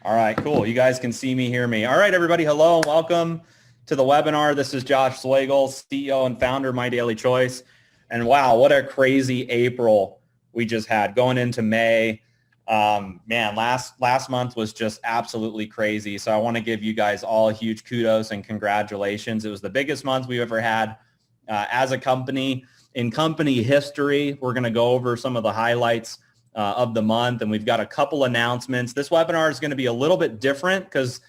All right, cool. You guys can see me, hear me. All right, everybody. Hello and welcome to the webinar. This is Josh Swagel, CEO and founder of My Daily Choice. And wow, what a crazy April we just had going into May. Man, last month was just absolutely crazy. So I want to give you guys all a huge kudos and congratulations. It was the biggest month we've ever had as a company. In company history, we're going to go over some of the highlights of the month, and we've got a couple announcements. This webinar is going to be a little bit different because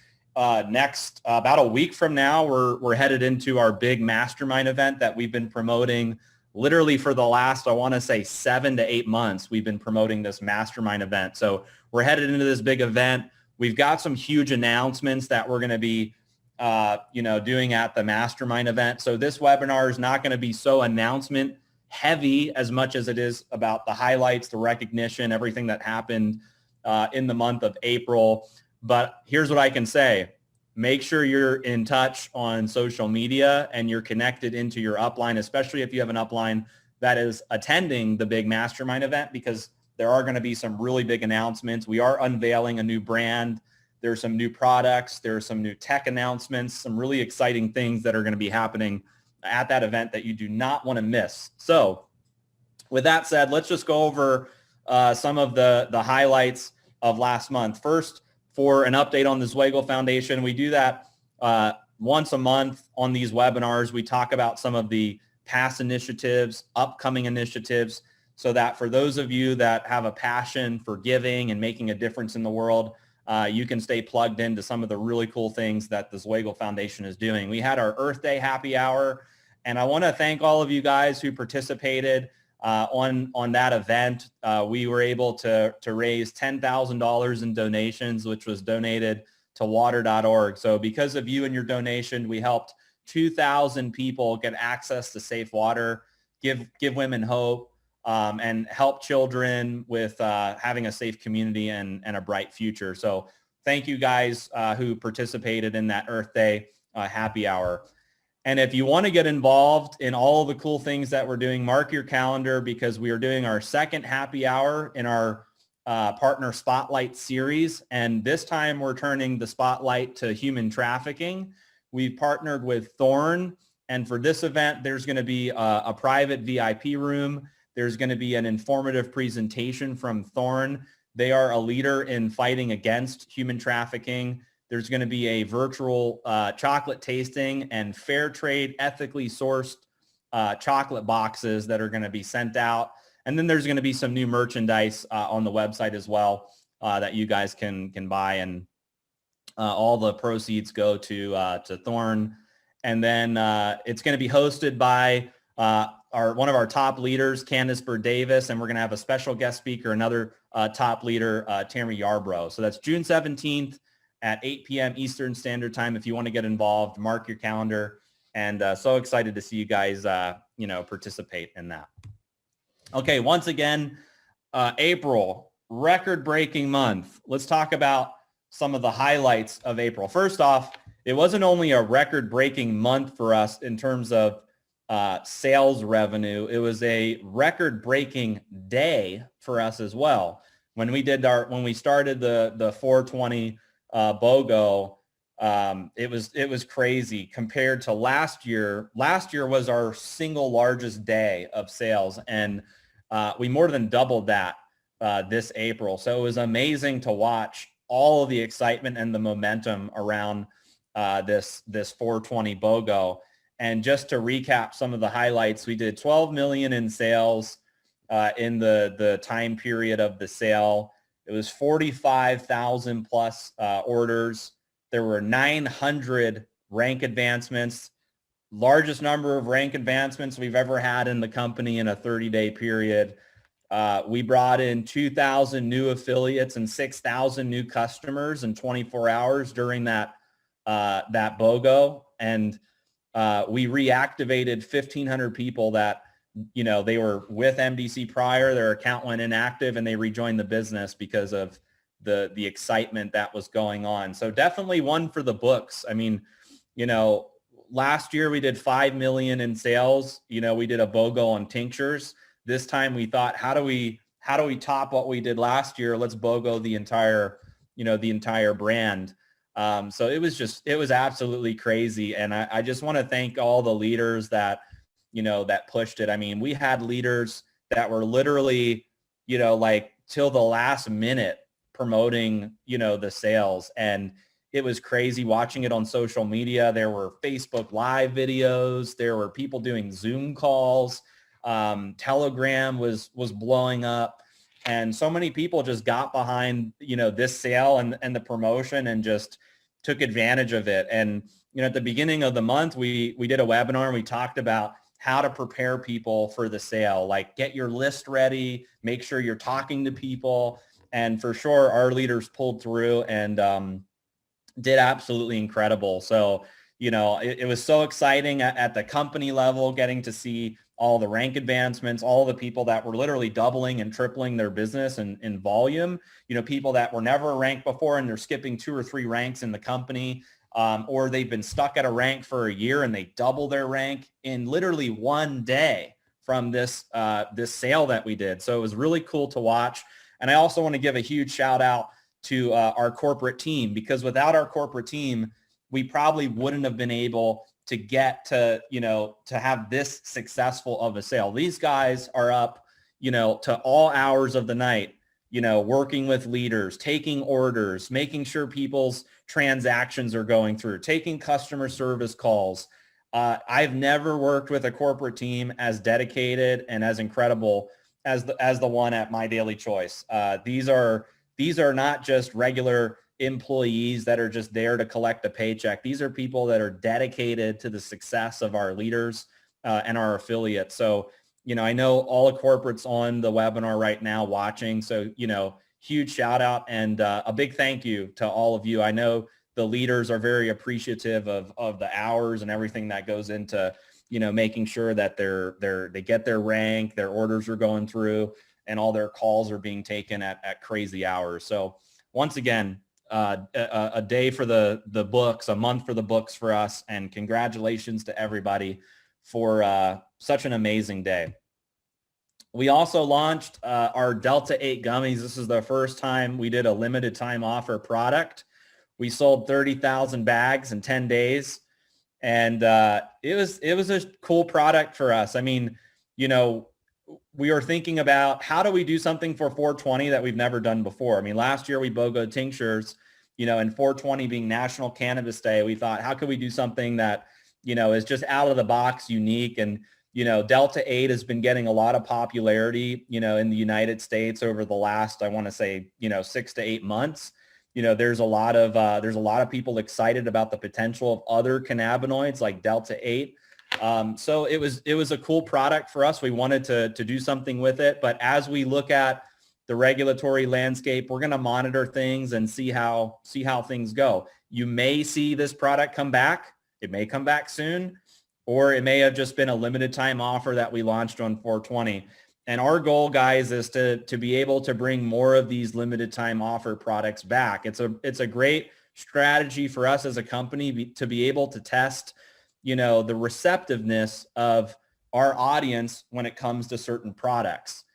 next, about a week from now, we're headed into our big mastermind event that we've been promoting literally for the last, I want to say 7 to 8 months. We've been promoting this mastermind event. So we're headed into this big event. We've got some huge announcements that we're going to be doing at the mastermind event. So this webinar is not going to be so announcement heavy as much as it is about the highlights, the recognition, everything that happened in the month of April. But here's what I can say. Make sure you're in touch on social media and you're connected into your upline, especially if you have an upline that is attending the big mastermind event, because there are going to be some really big announcements. We are unveiling a new brand. There's some new products. There's some new tech announcements, some really exciting things that are going to be happening at that event that you do not want to miss. So with that said, let's just go over some of the highlights of last month. First, for an update on the Zweigel Foundation, we do that once a month on these webinars. We talk about some of the past initiatives, upcoming initiatives, so that for those of you that have a passion for giving and making a difference in the world, you can stay plugged into some of the really cool things that the Zweigel Foundation is doing. We had our Earth Day happy hour, and I want to thank all of you guys who participated on that event. We were able to raise $10,000 in donations, which was donated to water.org. So because of you and your donation, we helped 2,000 people get access to safe water, give women hope, and help children with having a safe community and a bright future. So thank you guys who participated in that Earth Day happy hour. And if you want to get involved in all the cool things that we're doing, mark your calendar, because we are doing our second happy hour in our partner spotlight series. And this time we're turning the spotlight to human trafficking. We've partnered with Thorn. And for this event, there's going to be a private VIP room. There's going to be an informative presentation from Thorn. They are a leader in fighting against human trafficking. There's going to be a virtual chocolate tasting and fair trade, ethically sourced chocolate boxes that are going to be sent out. And then there's going to be some new merchandise on the website as well that you guys can buy. And all the proceeds go to Thorn. And then it's going to be hosted by one of our top leaders, Candace Bird-Davis, and we're going to have a special guest speaker, another top leader, Tammy Yarbrough. So that's June 17th at 8 p.m. Eastern Standard Time. If you want to get involved, mark your calendar. And so excited to see you guys, participate in that. Okay, once again, April, record-breaking month. Let's talk about some of the highlights of April. First off, it wasn't only a record-breaking month for us in terms of sales revenue. It was a record-breaking day for us as well. When we started the 420 BOGO, it was crazy compared to last year. Last year was our single largest day of sales, and we more than doubled that this April. So it was amazing to watch all of the excitement and the momentum around this 420 BOGO. And just to recap some of the highlights, we did 12 million in sales in the time period of the sale. It was 45,000 plus orders. There were 900 rank advancements, largest number of rank advancements we've ever had in the company in a 30-day period. We brought in 2,000 new affiliates and 6,000 new customers in 24 hours during that BOGO. And we reactivated 1,500 people that they were with MDC prior, their account went inactive, and they rejoined the business because of the excitement that was going on. So definitely one for the books. I mean, last year we did 5 million in sales. We did a BOGO on tinctures. This time we thought, how do we top what we did last year? Let's BOGO the entire the entire brand. So it was absolutely crazy. And I just want to thank all the leaders that, that pushed it. I mean, we had leaders that were literally, like till the last minute promoting, the sales. And it was crazy watching it on social media. There were Facebook Live videos. There were people doing Zoom calls. Telegram was blowing up. And so many people just got behind, this sale and the promotion and just took advantage of it. And, at the beginning of the month, we did a webinar and we talked about how to prepare people for the sale, like get your list ready, make sure you're talking to people. And for sure, our leaders pulled through and did absolutely incredible. So, it was so exciting at the company level, getting to see all the rank advancements, all the people that were literally doubling and tripling their business in volume, people that were never ranked before and they're skipping 2 or 3 ranks in the company, or they've been stuck at a rank for a year and they double their rank in literally one day from this sale that we did. So it was really cool to watch. And I also want to give a huge shout out to our corporate team, because without our corporate team, we probably wouldn't have been able to get to, to have this successful of a sale. These guys are up, to all hours of the night, working with leaders, taking orders, making sure people's transactions are going through, taking customer service calls. I've never worked with a corporate team as dedicated and as incredible as the one at My Daily Choice. These are not just regular employees that are just there to collect a paycheck. These are people that are dedicated to the success of our leaders and our affiliates. So, I know all the corporates on the webinar right now watching. So, huge shout out and a big thank you to all of you. I know the leaders are very appreciative of the hours and everything that goes into, making sure that they get their rank, their orders are going through, and all their calls are being taken at crazy hours. So once again, a day for the books, a month for the books for us, and congratulations to everybody for such an amazing day. We also launched our Delta 8 gummies. This is the first time we did a limited time offer product. We sold 30,000 bags in 10 days. And it was a cool product for us. I mean, we are thinking about how do we do something for 420 that we've never done before. I mean, last year we BOGO'd tinctures, and 420 being National Cannabis Day, we thought, how could we do something that, is just out of the box, unique. And, Delta 8 has been getting a lot of popularity, in the United States over the last, I want to say, 6 to 8 months. There's a lot of people excited about the potential of other cannabinoids like Delta 8. So it was a cool product for us. We wanted to do something with it. But as we look at the regulatory landscape, we're going to monitor things and see how things go. You may see this product come back. It may come back soon, or it may have just been a limited time offer that we launched on 420. And our goal, guys, is to be able to bring more of these limited time offer products back. It's a great strategy for us as a company to be able to test, the receptiveness of our audience when it comes to certain products.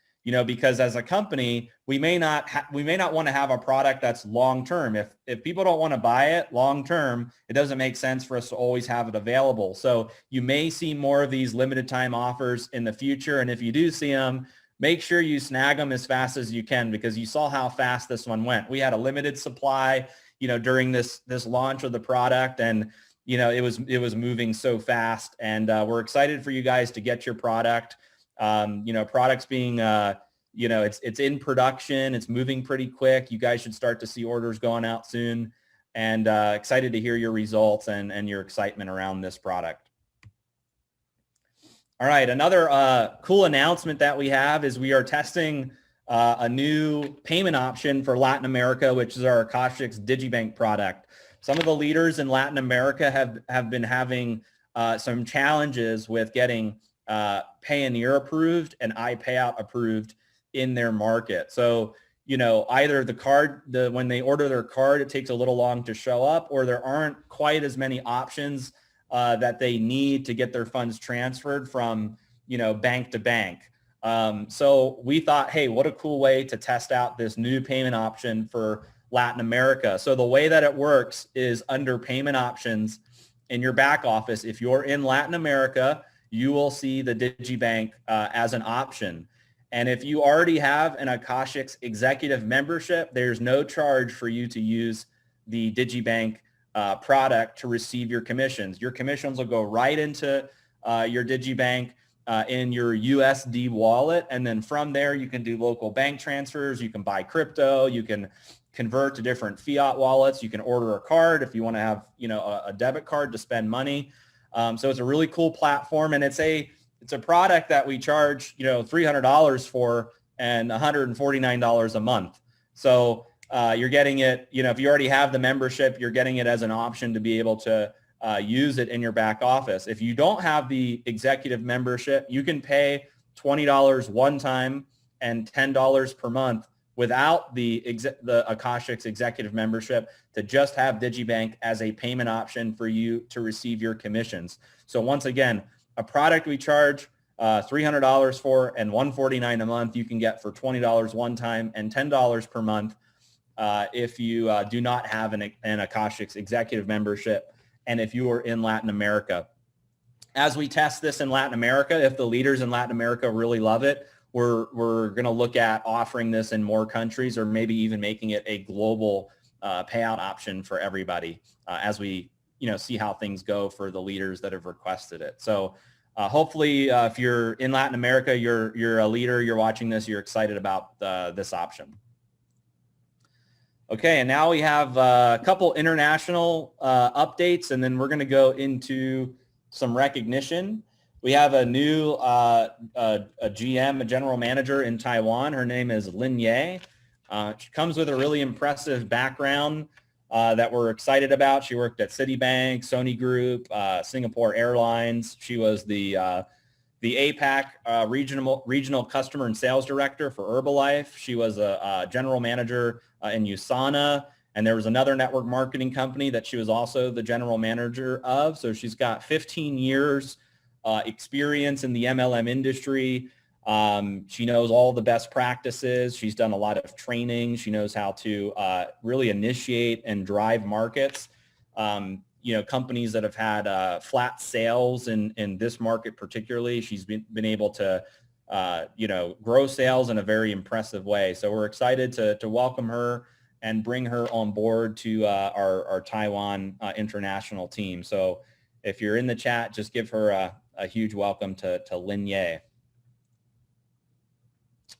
Because as a company, we may not want to have a product that's long term. If people don't want to buy it long term, it doesn't make sense for us to always have it available. So you may see more of these limited time offers in the future. And if you do see them, make sure you snag them as fast as you can, because you saw how fast this one went. We had a limited supply, during this launch of the product, and it was moving so fast. And we're excited for you guys to get your product. Products being, it's in production. It's moving pretty quick. You guys should start to see orders going out soon, and excited to hear your results and your excitement around this product. All right. Another cool announcement that we have is we are testing a new payment option for Latin America, which is our Akashics Digibank product. Some of the leaders in Latin America have been having some challenges with getting Payoneer approved and iPayout approved in their market. So, either the card, when they order their card, it takes a little long to show up, or there aren't quite as many options that they need to get their funds transferred from, bank to bank. So we thought, hey, what a cool way to test out this new payment option for Latin America. So the way that it works is under payment options in your back office. If you're in Latin America, you will see the digibank as an option. And if you already have an Akashics executive membership, there's no charge for you to use the digibank product to receive your commissions. Your commissions will go right into your digibank in your USD wallet. And then from there, you can do local bank transfers. You can buy crypto. You can convert to different fiat wallets. You can order a card if you want to have, a debit card to spend money. So it's a really cool platform, and it's a product that we charge, $300 for and $149 a month. So you're getting it, if you already have the membership, you're getting it as an option to be able to use it in your back office. If you don't have the executive membership, you can pay $20 one time and $10 per month without the Akashics executive membership to just have digibank as a payment option for you to receive your commissions. So once again, a product we charge $300 for and $149 a month, you can get for $20 one time and $10 per month if you do not have an Akashics executive membership and if you are in Latin America. As we test this in Latin America, if the leaders in Latin America really love it, we're going to look at offering this in more countries or maybe even making it a global payout option for everybody as we see how things go for the leaders that have requested it. So hopefully if you're in Latin America, you're a leader, you're watching this, you're excited about this option. Okay, and now we have a couple international updates, and then we're going to go into some recognition. We have a new a GM, a general manager in Taiwan. Her name is Lin Ye. She comes with a really impressive background that we're excited about. She worked at Citibank, Sony Group, Singapore Airlines. She was the APAC regional customer and sales director for Herbalife. She was a general manager in USANA, and there was another network marketing company that she was also the general manager of. So she's got 15 years experience in the MLM industry. She knows all the best practices. She's done a lot of training. She knows how to really initiate and drive markets. Companies that have had flat sales in this market particularly, she's been able to, grow sales in a very impressive way. So we're excited to welcome her and bring her on board to our Taiwan international team. So if you're in the chat, just give her a huge welcome to Lin Ye.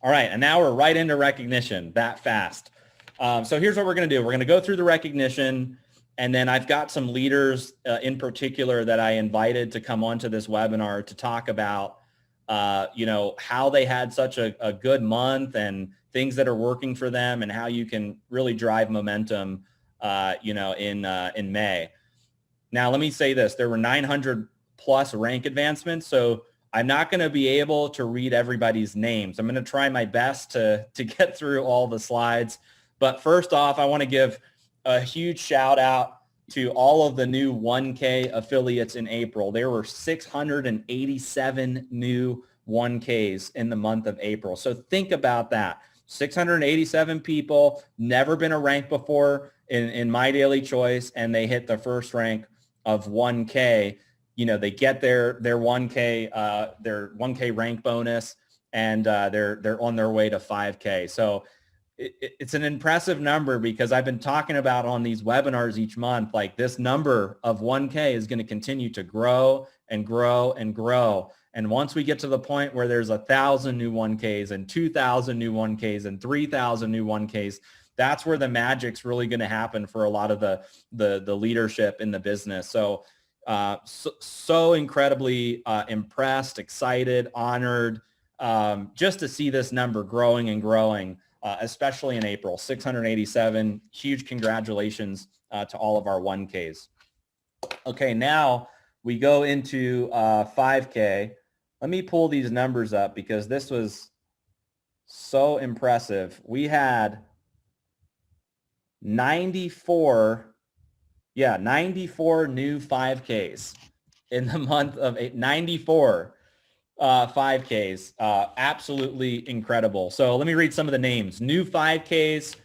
All right, and now we're right into recognition that fast. So here's what we're going to do. We're going to go through the recognition, and then I've got some leaders in particular that I invited to come onto this webinar to talk about, how they had such a good month and things that are working for them and how you can really drive momentum, in May. Now, let me say this. There were 900 plus rank advancements, so I'm not going to be able to read everybody's names. I'm going to try my best to get through all the slides. But first off, I want to give a huge shout out to all of the new 1K affiliates in April. There were 687 new 1Ks in the month of April. So think about that. 687 people, never been a rank before in My Daily Choice, and they hit the first rank of 1K. They get their 1K rank bonus, and they're on their way to 5K. So it's an impressive number, because I've been talking about on these webinars each month, like this number of 1K is going to continue to grow and grow and grow. And once we get to the point where there's 1,000 new 1Ks and 2,000 new 1Ks and 3,000 new 1Ks, that's where the magic's really going to happen for a lot of the leadership in the business. So incredibly impressed, excited, honored, just to see this number growing and growing, especially in April. 687, huge congratulations to all of our 1Ks. Okay, now we go into 5K. Let me pull these numbers up because this was so impressive. We had 94 new 5Ks in the month of 94 5Ks. Absolutely incredible. So let me read some of the names. New 5Ks,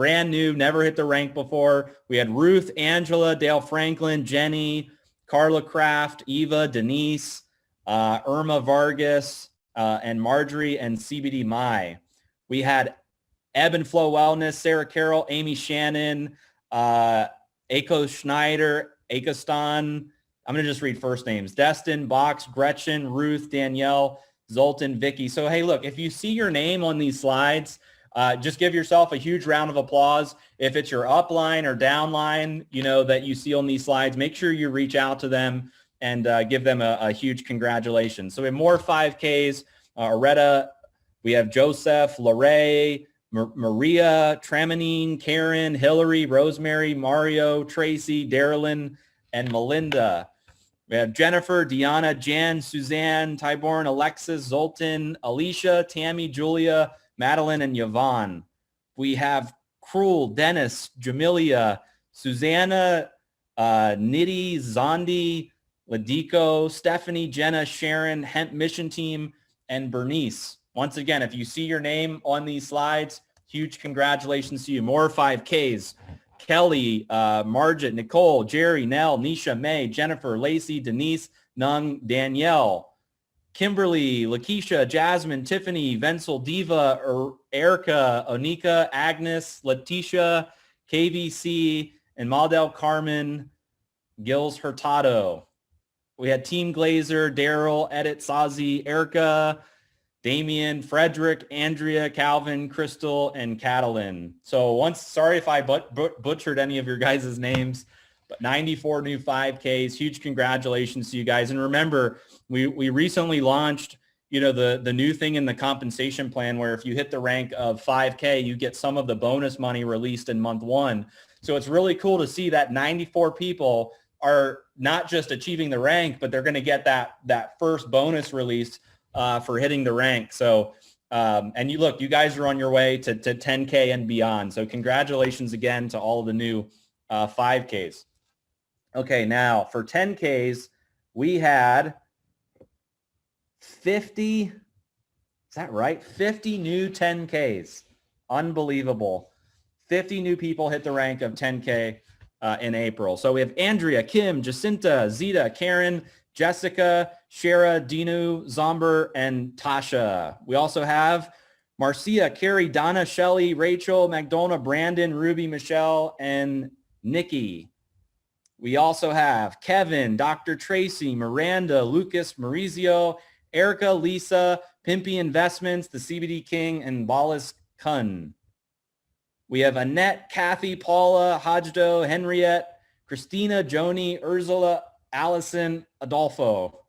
brand new, never hit the rank before. We had Ruth, Angela, Dale Franklin, Jenny, Carla Kraft, Eva, Denise, Irma Vargas, and Marjorie and CBD Mai. We had Ebb and Flow Wellness, Sarah Carroll, Amy Shannon, Aiko Schneider, Akostan. I'm going to just read first names. Destin, Box, Gretchen, Ruth, Danielle, Zoltan, Vicky. So, hey, look, if you see your name on these slides, just give yourself a huge round of applause. If it's your upline or downline, that you see on these slides, make sure you reach out to them and give them a huge congratulations. So we have more 5Ks. Aretta, we have Joseph, Lorray, Maria, Tremonine, Karen, Hillary, Rosemary, Mario, Tracy, Darylyn, and Melinda. We have Jennifer, Deanna, Jan, Suzanne, Tyborn, Alexis, Zoltan, Alicia, Tammy, Julia, Madeline, and Yvonne. We have Cruel, Dennis, Jamilia, Susanna, Nitty, Zondi, Ladiko, Stephanie, Jenna, Sharon, Hemp Mission Team, and Bernice. Once again, if you see your name on these slides, huge congratulations to you. More 5Ks. Kelly, Margit, Nicole, Jerry, Nell, Nisha, May, Jennifer, Lacey, Denise, Nung, Danielle, Kimberly, Lakeisha, Jasmine, Tiffany, Venzel, Diva, Erica, Onika, Agnes, Letitia, KVC, and Maldel Carmen, Gills Hurtado. We had Team Glazer, Daryl, Edit, Sazi, Erica, Damian, Frederick, Andrea, Calvin, Crystal, and Catalin. So sorry if I butchered any of your guys' names, but 94 new 5Ks. Huge congratulations to you guys. And remember, we recently launched, the new thing in the compensation plan where if you hit the rank of 5K, you get some of the bonus money released in month 1. So it's really cool to see that 94 people are not just achieving the rank, but they're going to get that first bonus release for hitting the rank. So, and you guys are on your way to 10K and beyond. So congratulations again to all of the new 5Ks. Okay, now for 10Ks, we had 50, is that right? 50 new 10Ks. Unbelievable. 50 new people hit the rank of 10K in April. So we have Andrea, Kim, Jacinta, Zita, Karen, Jessica, Shara, Dinu, Zomber, and Tasha. We also have Marcia, Carrie, Donna, Shelley, Rachel, Magdalena, Brandon, Ruby, Michelle, and Nikki. We also have Kevin, Dr. Tracy, Miranda, Lucas, Maurizio, Erica, Lisa, Pimpy Investments, the CBD King, and Wallace Kun. We have Annette, Kathy, Paula, Hajdo, Henriette, Christina, Joni, Ursula, Allison, Adolfo,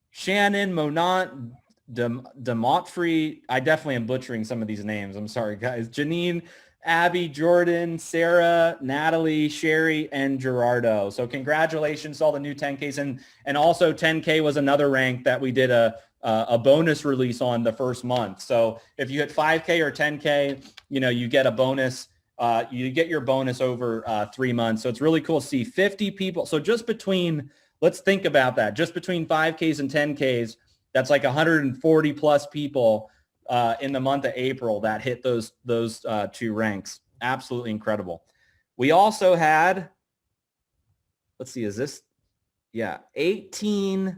Shannon, Monant, Demontfree. I definitely am butchering some of these names. I'm sorry, guys. Janine, Abby, Jordan, Sarah, Natalie, Sherry, and Gerardo. So congratulations to all the new 10Ks. And also 10K was another rank that we did a bonus release on the first month. So if you hit 5K or 10K, you get a bonus. You get your bonus over 3 months. So it's really cool to see 50 people. So just between, let's think about that. Just between 5Ks and 10Ks, that's like 140 plus people in the month of April that hit those two ranks. Absolutely incredible. We also had, let's see, is this? Yeah, 18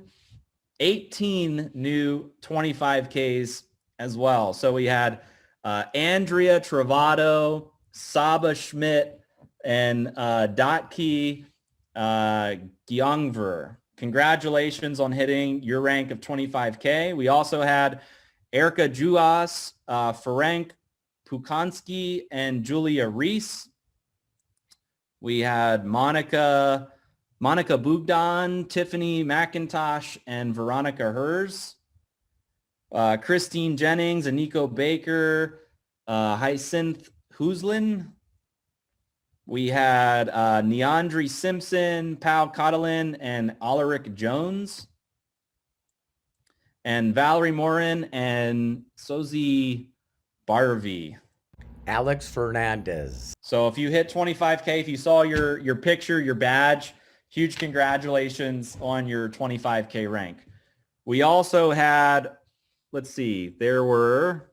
new 25Ks as well. So we had Andrea Travado, Saba Schmidt, and Dotki Gyongver. Congratulations on hitting your rank of 25K. We also had Erica Juas, Ferenc Pukansky, and Julia Reese. We had Monica Bugdan, Tiffany McIntosh, and Veronica Hers. Christine Jennings and Nico Baker, Hyacinth Huslin. We had Neandri Simpson, Pal Cotalin, and Alaric Jones. And Valerie Morin and Sozi Barvi. Alex Fernandez. So if you hit 25K, if you saw your picture, your badge, huge congratulations on your 25K rank. We also had, let's see, there were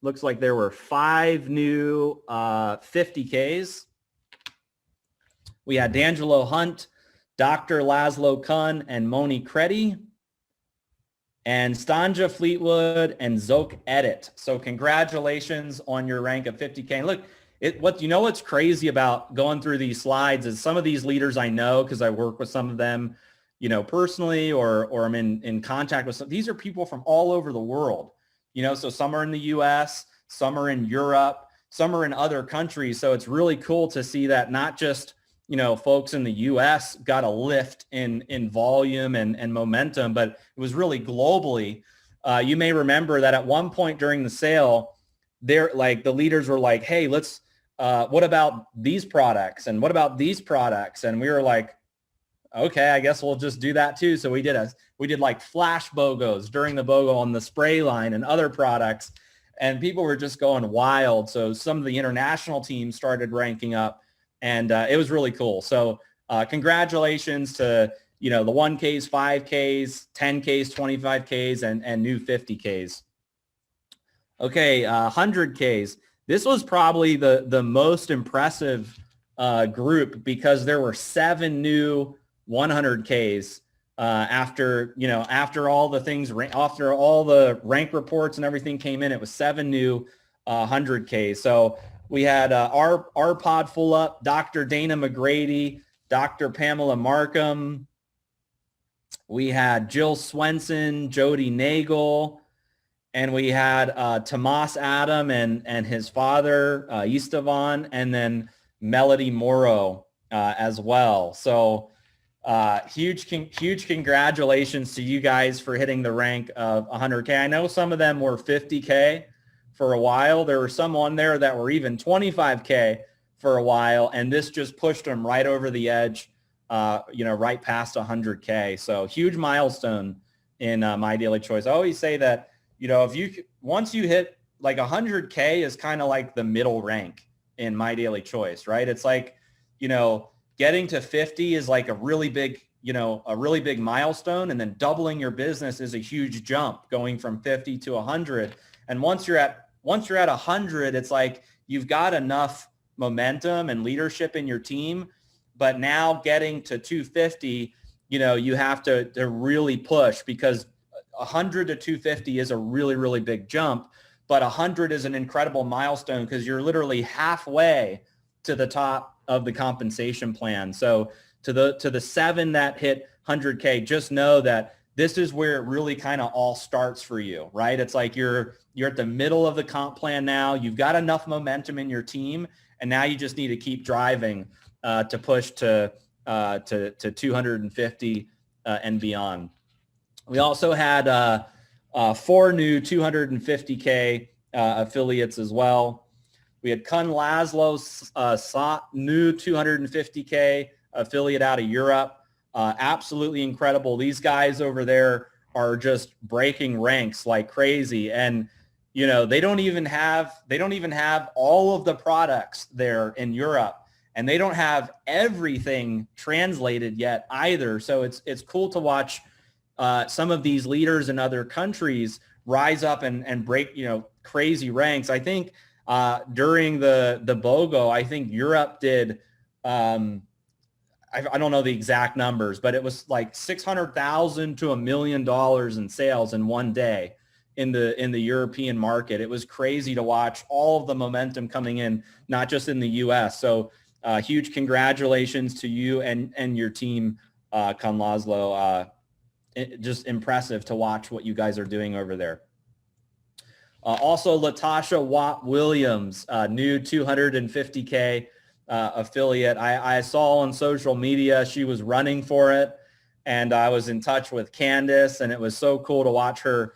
looks like there were 5 new 50Ks. We had D'Angelo Hunt, Dr. Laszlo Kun, and Moni Creddy, and Stanja Fleetwood and Zoke Edit. So congratulations on your rank of 50K. And look, what's crazy about going through these slides is some of these leaders I know because I work with some of them, personally, or I'm in contact with some. These are people from all over the world, so some are in the US, some are in Europe, some are in other countries. So it's really cool to see that not just, folks in the US got a lift in volume and momentum, but it was really globally. You may remember that at one point during the sale, the leaders were like, hey, let's, what about these products? And what about these products? And we were like, okay, I guess we'll just do that too. So we did like flash BOGOs during the BOGO on the spray line and other products, and people were just going wild. So some of the international teams started ranking up, and it was really cool. So congratulations to, the 1Ks, 5Ks, 10Ks, 25Ks, and new 50Ks. Okay, 100Ks. This was probably the most impressive group because there were 7 new 100Ks after all the things, after all the rank reports and everything came in. It was 7 new 100Ks. So we had our pod full up, Dr. Dana McGrady, Dr. Pamela Markham. We had Jill Swenson, Jody Nagel, and we had Tomas Adam and his father, Istvan, and then Melody Morrow as well. So huge congratulations to you guys for hitting the rank of 100K. I know some of them were 50K for a while. There were some on there that were even 25K for a while, and this just pushed them right over the edge, right past 100K. So huge milestone in My Daily Choice. I always say that, once you hit like 100K is kind of like the middle rank in My Daily Choice, right? It's like, getting to 50 is like a really big milestone, and then doubling your business is a huge jump going from 50 to 100. And once you're at 100, it's like you've got enough momentum and leadership in your team, but now getting to 250, you have to really push, because 100 to 250 is a really, really big jump, but 100 is an incredible milestone because you're literally halfway to the top of the compensation plan. So to the 7 that hit 100K, just know that this is where it really kind of all starts for you, right? It's like you're at the middle of the comp plan now. You've got enough momentum in your team, and now you just need to keep driving to push to 250 and beyond. We also had 4 new 250K affiliates as well. We had Kun Laszlo, new 250K affiliate out of Europe. Absolutely incredible. These guys over there are just breaking ranks like crazy. And, they don't even have all of the products there in Europe, and they don't have everything translated yet either. So it's cool to watch some of these leaders in other countries rise up and break, crazy ranks. I think during the BOGO, I think Europe did, I don't know the exact numbers, but it was like $600,000 to $1 million in sales in one day in the European market. It was crazy to watch all of the momentum coming in, not just in the US. So huge congratulations to you and your team, Kun Laszlo. Just impressive to watch what you guys are doing over there. Also, Latasha Watt Williams, new 250K affiliate. I saw on social media she was running for it, and I was in touch with Candace, and it was so cool to watch her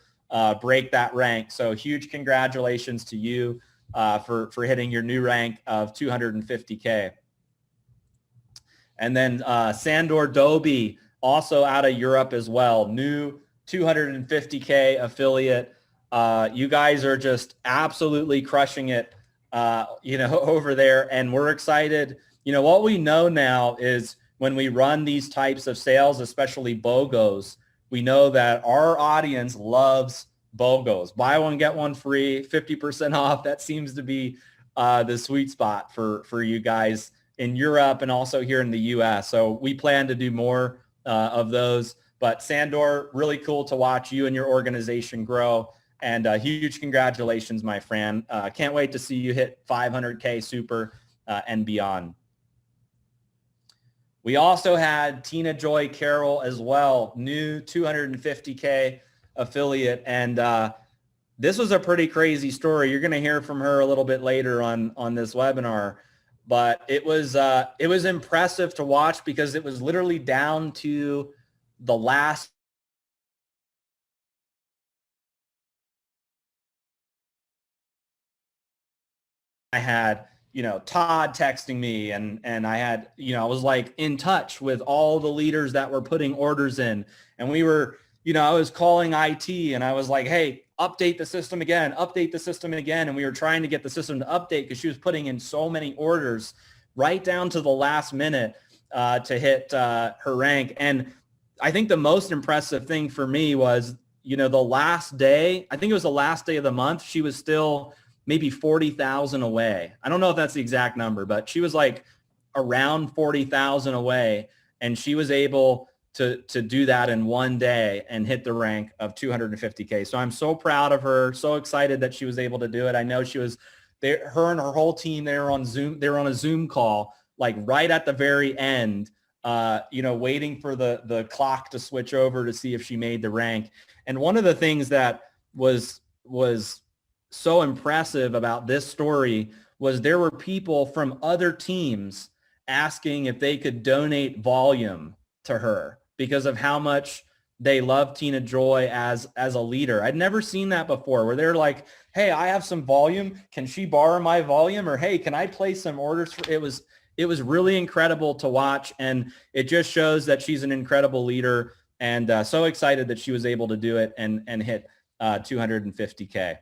break that rank. So huge congratulations to you for hitting your new rank of 250K. And then Sandor Doby, also out of Europe as well, new 250K affiliate. You guys are just absolutely crushing it, over there. And we're excited. What we know now is when we run these types of sales, especially BOGOs, we know that our audience loves BOGOs, buy one, get one free, 50% off. That seems to be the sweet spot for you guys in Europe and also here in the US. So we plan to do more of those. But Sandor, really cool to watch you and your organization grow. And huge congratulations, my friend. Can't wait to see you hit 500K super and beyond. We also had Tina Joy Carroll as well, new 250K affiliate. And this was a pretty crazy story. You're going to hear from her a little bit later on this webinar. But it was impressive to watch because it was literally down to the last I had, Todd texting me and I had, I was like in touch with all the leaders that were putting orders in. And we were, I was calling IT and I was like, hey, update the system again. And we were trying to get the system to update because she was putting in so many orders right down to the last minute to hit her rank. And I think the most impressive thing for me was, the last day, I think it was the last day of the month, she was still maybe 40,000 away. I don't know if that's the exact number, but she was like around 40,000 away. And she was able to do that in one day and hit the rank of 250K. So I'm so proud of her, so excited that she was able to do it. I know she was there, her and her whole team, they were on Zoom, they were on a Zoom call, like right at the very end, waiting for the clock to switch over to see if she made the rank. And one of the things that was so impressive about this story was there were people from other teams asking if they could donate volume to her because of how much they love Tina Joy as a leader. I'd never seen that before where they're like, hey, I have some volume. Can she borrow my volume? Or, hey, can I place some orders for it? Was really incredible to watch. And it just shows that she's an incredible leader and so excited that she was able to do it and hit 250K.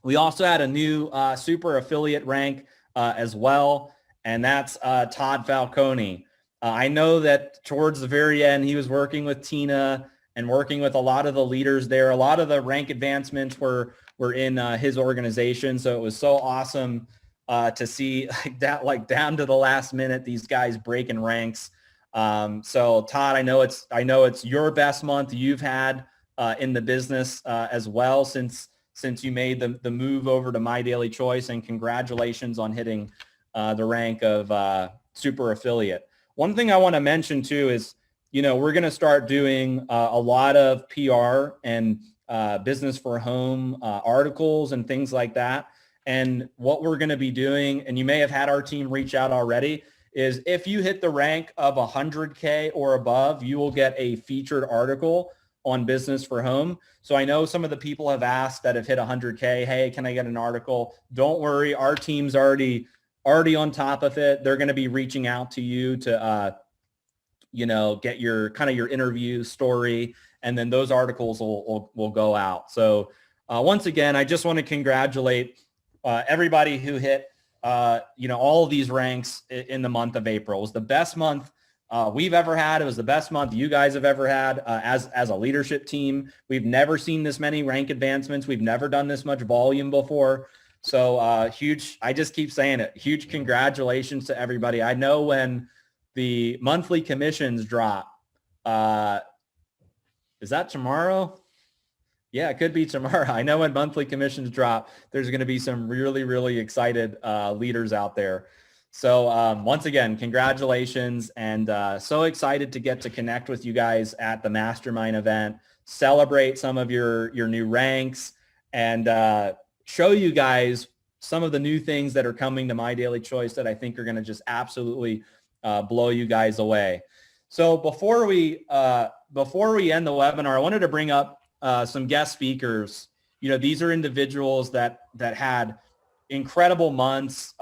We also had a new super affiliate rank as well, and that's Todd Falcone. I know that towards the very end, he was working with Tina and working with a lot of the leaders there. A lot of the rank advancements were in his organization, so it was so awesome to see like down to the last minute these guys breaking ranks. So Todd, I know it's your best month you've had in the business as well since you made the move over to My Daily Choice, and congratulations on hitting the rank of super affiliate. One thing I want to mention too is, we're going to start doing a lot of PR and business for home articles and things like that. And what we're going to be doing, and you may have had our team reach out already, is if you hit the rank of 100K or above, you will get a featured article on business for home. So I know some of the people have asked that have hit 100K, hey, can I get an article? Don't worry, our team's already on top of it. They're going to be reaching out to you to, get your your interview story, and then those articles will go out. So once again, I just want to congratulate everybody who hit, all of these ranks in the month of April. It was the best month we've ever had. It was the best month you guys have ever had as a leadership team. We've never seen this many rank advancements. We've never done this much volume before. So huge, I just keep saying it, huge congratulations to everybody. I know when the monthly commissions drop, is that tomorrow? Yeah, it could be tomorrow. I know when monthly commissions drop, there's going to be some really, really excited leaders out there. So once again, congratulations, and so excited to get to connect with you guys at the Mastermind event, celebrate some of your new ranks, and show you guys some of the new things that are coming to My Daily Choice that I think are going to just absolutely blow you guys away. So before we end the webinar, I wanted to bring up some guest speakers. These are individuals that had incredible months,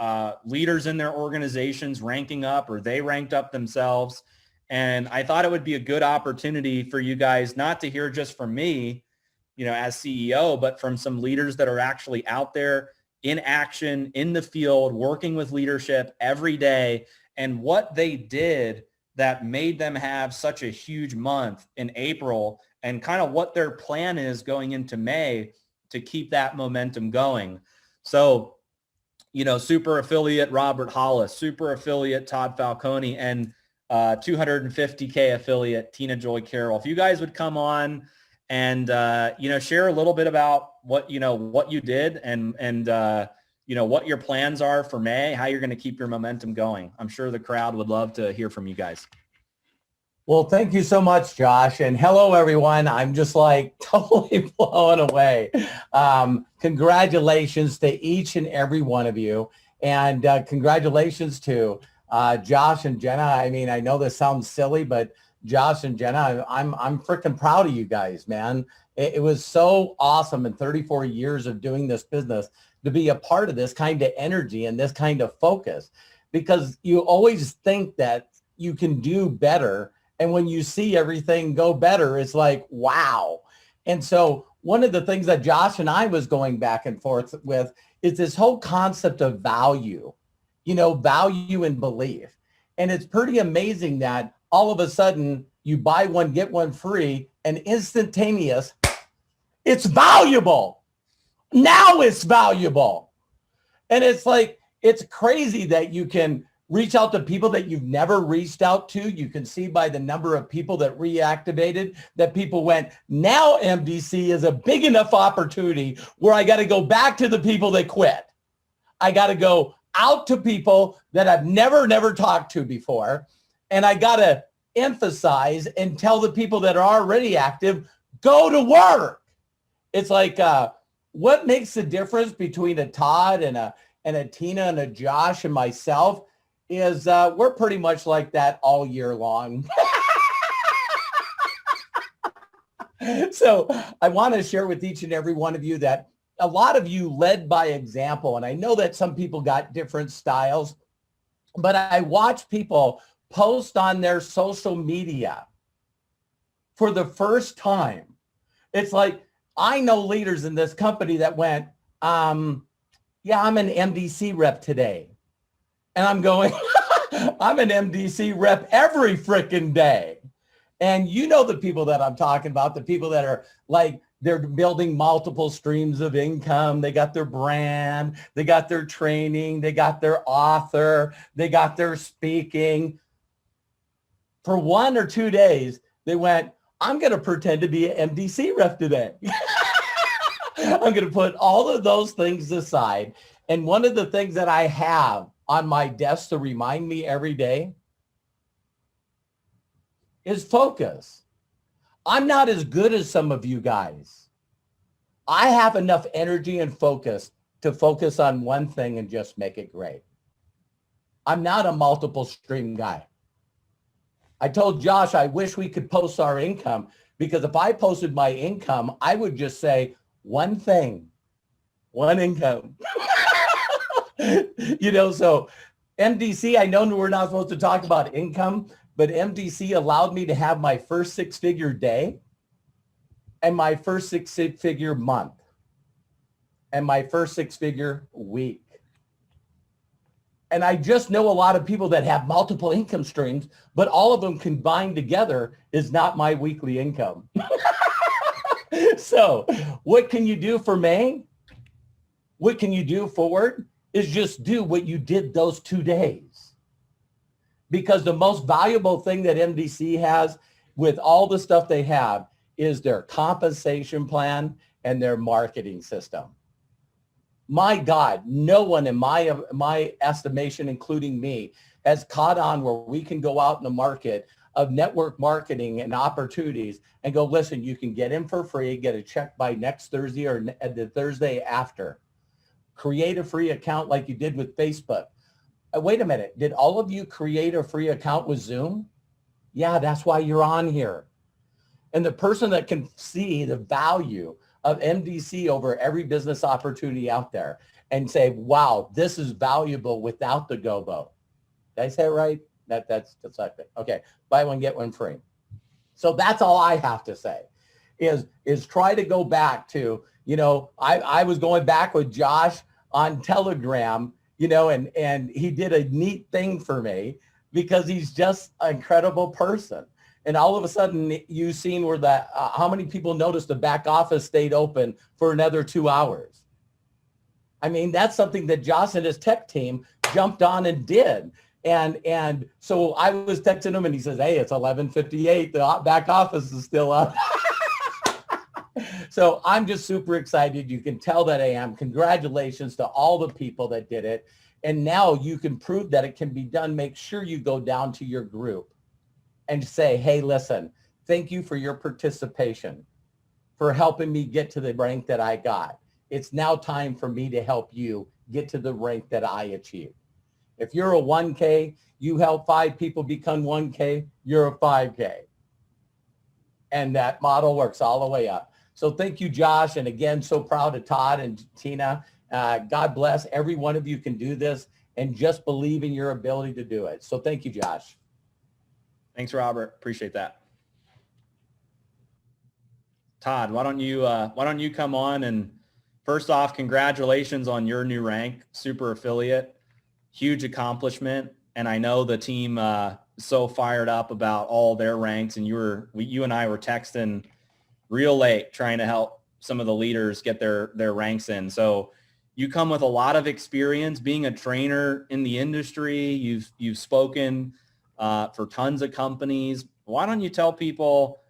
leaders in their organizations ranking up, or they ranked up themselves. And I thought it would be a good opportunity for you guys not to hear just from me, as CEO, but from some leaders that are actually out there in action, in the field, working with leadership every day, and what they did that made them have such a huge month in April, and kind of what their plan is going into May to keep that momentum going. So, super affiliate Robert Hollis, super affiliate Todd Falcone, and 250K affiliate Tina Joy Carroll. If you guys would come on and, share a little bit about what you did and what your plans are for May, how you're going to keep your momentum going. I'm sure the crowd would love to hear from you guys. Well, thank you so much, Josh. And hello, everyone. I'm just like totally blown away. Congratulations to each and every one of you. And congratulations to Josh and Jenna. I mean, I know this sounds silly, but Josh and Jenna, I'm freaking proud of you guys, man. It was so awesome in 34 years of doing this business to be a part of this kind of energy and this kind of focus, because you always think that you can do better. And when you see everything go better, it's like, wow. And so one of the things that Josh and I was going back and forth with is this whole concept of value, value and belief. And it's pretty amazing that all of a sudden you buy one, get one free, and instantaneous, it's valuable. Now it's valuable. And it's like, it's crazy that you can reach out to people that you've never reached out to. You can see by the number of people that reactivated that people went, now MDC is a big enough opportunity where I got to go back to the people that quit. I got to go out to people that I've never talked to before. And I got to emphasize and tell the people that are already active, go to work. It's like, what makes the difference between a Todd and a Tina and a Josh and myself is we're pretty much like that all year long. So I want to share with each and every one of you that a lot of you led by example. And I know that some people got different styles, but I watch people post on their social media for the first time. It's like, I know leaders in this company that went, yeah, I'm an MDC rep today. And I'm going, I'm an MDC rep every freaking day. And you know the people that I'm talking about, the people that are like, they're building multiple streams of income. They got their brand, they got their training, they got their author, they got their speaking. For 1 or 2 days, they went, I'm going to pretend to be an MDC rep today. I'm going to put all of those things aside. And one of the things that I have on my desk to remind me every day is focus. I'm not as good as some of you guys. I have enough energy and focus to focus on one thing and just make it great. I'm not a multiple stream guy. I told Josh, I wish we could post our income, because if I posted my income, I would just say one thing, one income. So MDC, I know we're not supposed to talk about income, but MDC allowed me to have my first 6-figure day and my first 6-figure month and my first 6-figure week. And I just know a lot of people that have multiple income streams, but all of them combined together is not my weekly income. So what can you do for May? What can you do forward? Is just do what you did those 2 days. Because the most valuable thing that MDC has with all the stuff they have is their compensation plan and their marketing system. My God, no one in my estimation, including me, has caught on where we can go out in the market of network marketing and opportunities and go, listen, you can get in for free, get a check by next Thursday or the Thursday after. Create a free account like you did with Facebook. Wait a minute. Did all of you create a free account with Zoom? Yeah, that's why you're on here. And the person that can see the value of MDC over every business opportunity out there and say, wow, this is valuable without the GOBO. Did I say it right? That's like it. Okay. Buy one, get one free. So that's all I have to say is try to go back to, I was going back with Josh on Telegram, and he did a neat thing for me, because he's just an incredible person. And all of a sudden you've seen where that, how many people noticed the back office stayed open for another 2 hours? I mean, that's something that Josh and his tech team jumped on and did. And so I was texting him and he says, hey, it's 11:58. The back office is still up. So I'm just super excited. You can tell that I am. Congratulations to all the people that did it. And now you can prove that it can be done. Make sure you go down to your group and say, hey, listen, thank you for your participation, for helping me get to the rank that I got. It's now time for me to help you get to the rank that I achieved. If you're a 1K, you help 5 people become 1K, you're a 5K. And that model works all the way up. So thank you, Josh. And again, so proud of Todd and Tina. God bless. Every one of you can do this, and just believe in your ability to do it. So thank you, Josh. Thanks, Robert. Appreciate that. Todd, why don't you come on, and first off, congratulations on your new rank, super affiliate, huge accomplishment. And I know the team so fired up about all their ranks, and you and I were texting real late trying to help some of the leaders get their ranks in. So you come with a lot of experience being a trainer in the industry. You've spoken for tons of companies. Why don't you tell people,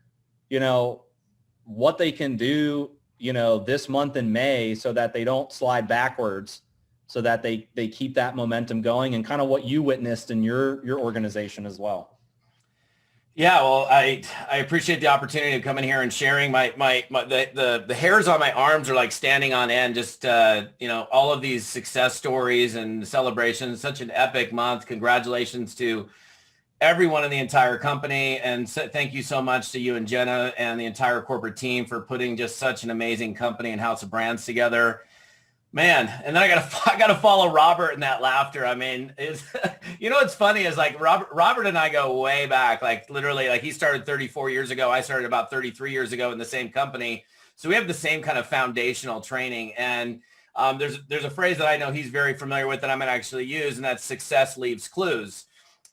what they can do, this month in May, so that they don't slide backwards, so that they keep that momentum going, and kind of what you witnessed in your organization as well. Yeah, well, I appreciate the opportunity of coming here and sharing the hairs on my arms are like standing on end. Just all of these success stories and celebrations. Such an epic month. Congratulations to everyone in the entire company, and thank you so much to you and Jenna and the entire corporate team for putting just such an amazing company and house of brands together. Man, and then I gotta follow Robert in that laughter. I mean, what's funny is like Robert and I go way back, like literally, like he started 34 years ago. I started about 33 years ago in the same company. So we have the same kind of foundational training. And there's a phrase that I know he's very familiar with that I'm going to actually use, and that's success leaves clues.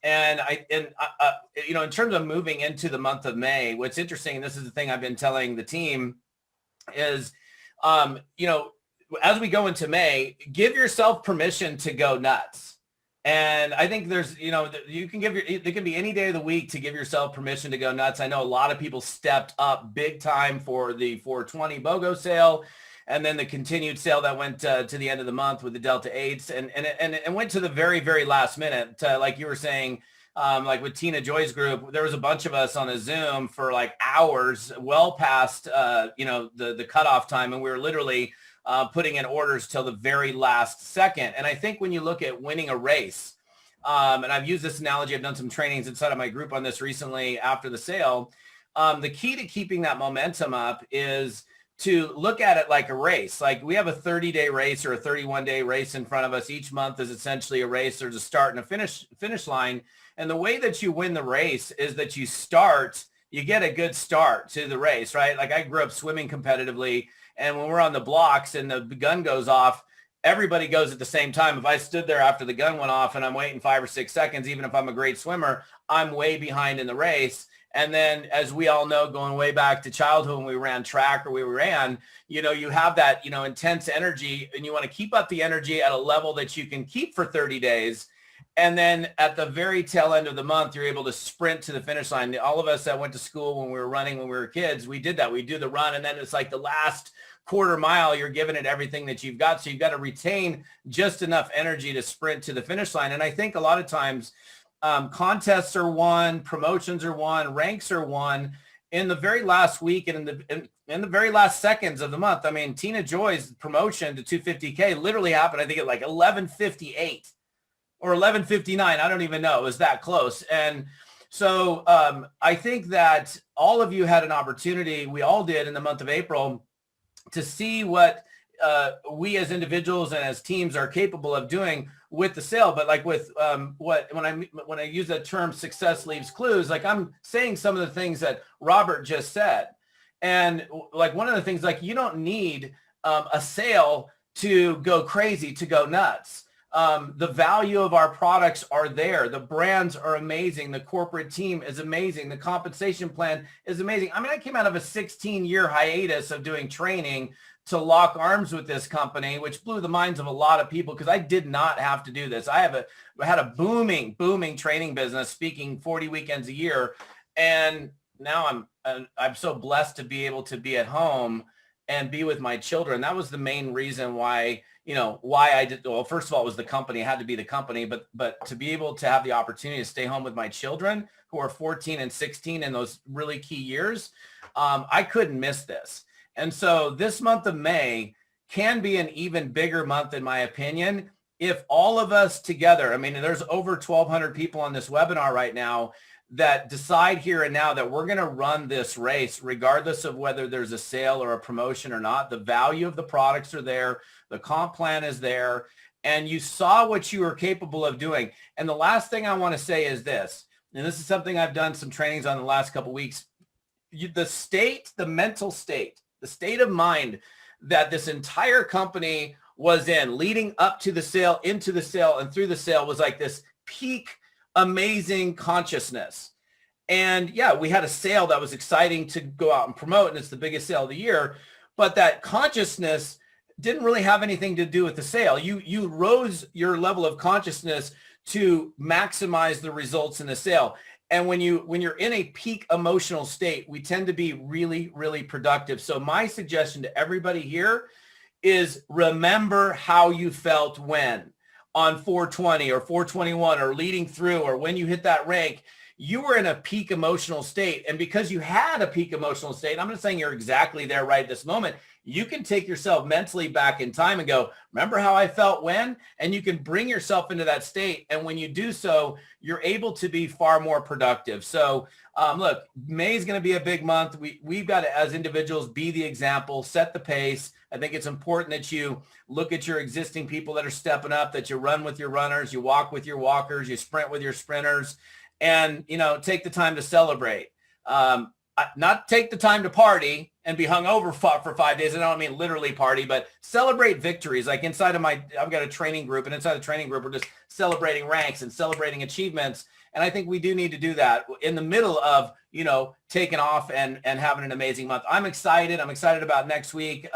And in terms of moving into the month of May, what's interesting, and this is the thing I've been telling the team, is, as we go into May, give yourself permission to go nuts. And I think there's, there can be any day of the week to give yourself permission to go nuts. I know a lot of people stepped up big time for the 420 BOGO sale, and then the continued sale that went to the end of the month with the Delta 8s, and went to the very, very last minute. Like you were saying, like with Tina Joy's group, there was a bunch of us on a Zoom for like hours, well past, the cutoff time. And we were literally putting in orders till the very last second. And I think when you look at winning a race, and I've used this analogy, I've done some trainings inside of my group on this recently after the sale. The key to keeping that momentum up is to look at it like a race. Like we have a 30-day race or a 31-day race in front of us. Each month is essentially a race. There's a start and a finish line. And the way that you win the race is that you get a good start to the race, right? Like I grew up swimming competitively, and when we're on the blocks and the gun goes off, everybody goes at the same time. If I stood there after the gun went off and I'm waiting 5 or 6 seconds, even if I'm a great swimmer, I'm way behind in the race. And then, as we all know, going way back to childhood when we ran track or we ran, you have that, intense energy, and you want to keep up the energy at a level that you can keep for 30 days. And then at the very tail end of the month, you're able to sprint to the finish line. All of us that went to school when we were running, when we were kids, we did that. We do the run, and then it's like the last quarter mile, you're giving it everything that you've got. So you've got to retain just enough energy to sprint to the finish line. And I think a lot of times contests are won, promotions are won, ranks are won in the very last week and in the very last seconds of the month. I mean, Tina Joy's promotion to 250K literally happened, I think, at like 11:58 or 11:59. I don't even know. It was that close. And so I think that all of you had an opportunity, we all did in the month of April, to see what we as individuals and as teams are capable of doing with the sale. But like with when I use the term success leaves clues, like I'm saying some of the things that Robert just said. And like one of the things, like you don't need a sale to go crazy, to go nuts. The value of our products are there. The brands are amazing. The corporate team is amazing. The compensation plan is amazing. I mean, I came out of a 16-year hiatus of doing training to lock arms with this company, which blew the minds of a lot of people because I did not have to do this. I had a booming training business, speaking 40 weekends a year. And now I'm so blessed to be able to be at home and be with my children. That was the main reason why I did. Well, first of all, it was the company. It had to be the company, but to be able to have the opportunity to stay home with my children who are 14 and 16 in those really key years, I couldn't miss this. And so this month of May can be an even bigger month, in my opinion, if all of us together, I mean, there's over 1,200 people on this webinar right now that decide here and now that we're going to run this race, regardless of whether there's a sale or a promotion or not. The value of the products are there. The comp plan is there. And you saw what you were capable of doing. And the last thing I want to say is this, and this is something I've done some trainings on the last couple of weeks. The mental state, the state of mind that this entire company was in leading up to the sale, into the sale, and through the sale was like this peak amazing consciousness. And yeah, we had a sale that was exciting to go out and promote, and it's the biggest sale of the year, but that consciousness didn't really have anything to do with the sale. You rose your level of consciousness to maximize the results in the sale. And when you're in a peak emotional state, we tend to be really, really productive. So my suggestion to everybody here is remember how you felt when on 420 or 421 or leading through, or when you hit that rank, you were in a peak emotional state. And because you had a peak emotional state, I'm not saying you're exactly there right this moment, you can take yourself mentally back in time and go, remember how I felt when? And you can bring yourself into that state. And when you do so, you're able to be far more productive. So look, May is going to be a big month. We've got to, as individuals, be the example, set the pace. I think it's important that you look at your existing people that are stepping up, that you run with your runners, you walk with your walkers, you sprint with your sprinters, and, take the time to celebrate. Not take the time to party and be hungover for 5 days. I don't mean literally party, but celebrate victories. Like inside of I've got a training group, and inside the training group, we're just celebrating ranks and celebrating achievements. And I think we do need to do that in the middle of, taking off and having an amazing month. I'm excited. I'm excited about next week.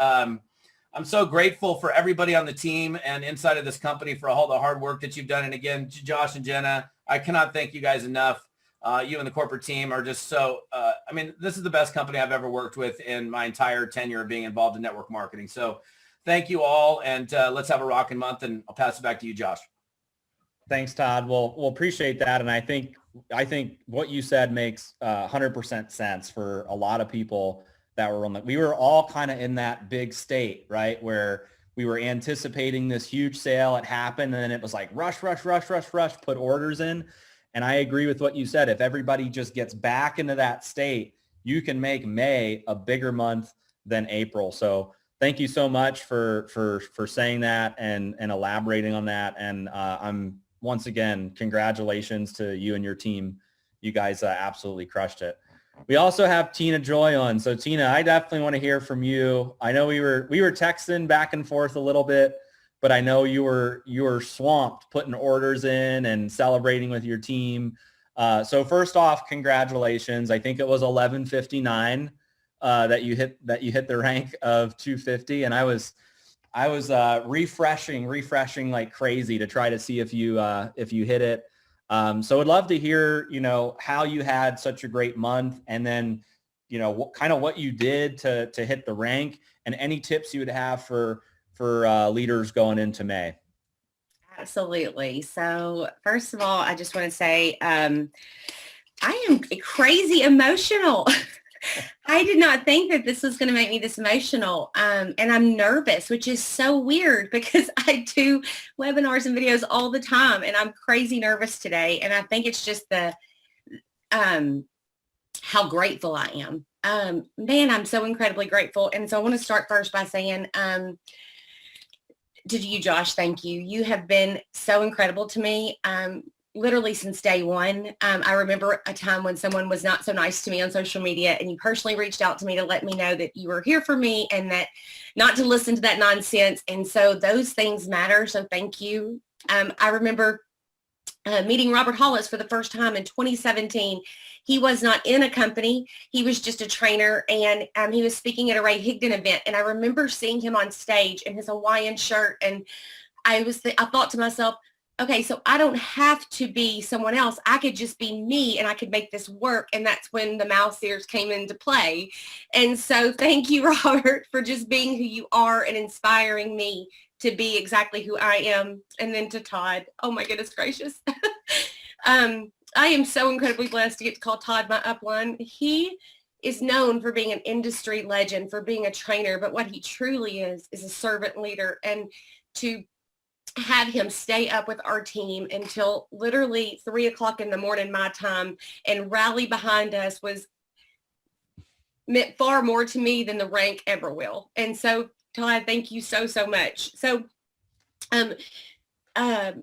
I'm so grateful for everybody on the team and inside of this company for all the hard work that you've done. And again, Josh and Jenna, I cannot thank you guys enough. You and the corporate team are just so, this is the best company I've ever worked with in my entire tenure of being involved in network marketing. So thank you all. And let's have a rocking month, and I'll pass it back to you, Josh. Thanks, Todd. We'll appreciate that. And I think what you said makes 100% sense for a lot of people that were we were all kind of in that big state, right? Where we were anticipating this huge sale. It happened. And then it was like rush, put orders in. And I agree with what you said. If everybody just gets back into that state, you can make May a bigger month than April. So thank you so much for saying that and elaborating on that. And I'm once again, congratulations to you and your team. You guys absolutely crushed it. We also have Tina Joy on. So Tina, I definitely want to hear from you. I know we were texting back and forth a little bit, but I know you were swamped putting orders in and celebrating with your team. So first off, congratulations. I think it was 11:59 that you hit the rank of 250, and I was refreshing like crazy to try to see if you hit it. So I'd love to hear how you had such a great month, and then what you did to hit the rank, and any tips you would have for leaders going into May. Absolutely. So first of all, I just want to say I am crazy emotional. I did not think that this was going to make me this emotional. And I'm nervous, which is so weird because I do webinars and videos all the time, and I'm crazy nervous today. And I think it's just how grateful I am. Man, I'm so incredibly grateful. And so I want to start first by saying, to you, Josh, thank you. You have been so incredible to me. Literally since day one. I remember a time when someone was not so nice to me on social media, and you personally reached out to me to let me know that you were here for me and that not to listen to that nonsense. And so those things matter. So thank you I remember meeting Robert Hollis for the first time in 2017. He was not in a company. He was just a trainer, and he was speaking at a Ray Higdon event. And I remember seeing him on stage in his Hawaiian shirt. And I thought to myself, okay, so I don't have to be someone else. I could just be me and I could make this work. And that's when the mouse ears came into play. And so thank you, Robert, for just being who you are and inspiring me to be exactly who I am. And then to Todd, oh my goodness gracious. I am so incredibly blessed to get to call Todd my upline. He is known for being an industry legend, for being a trainer, but what he truly is a servant leader. And to have him stay up with our team until literally 3 o'clock in the morning, my time, and rally behind us meant far more to me than the rank ever will. And so, Todd, thank you so, so much. So,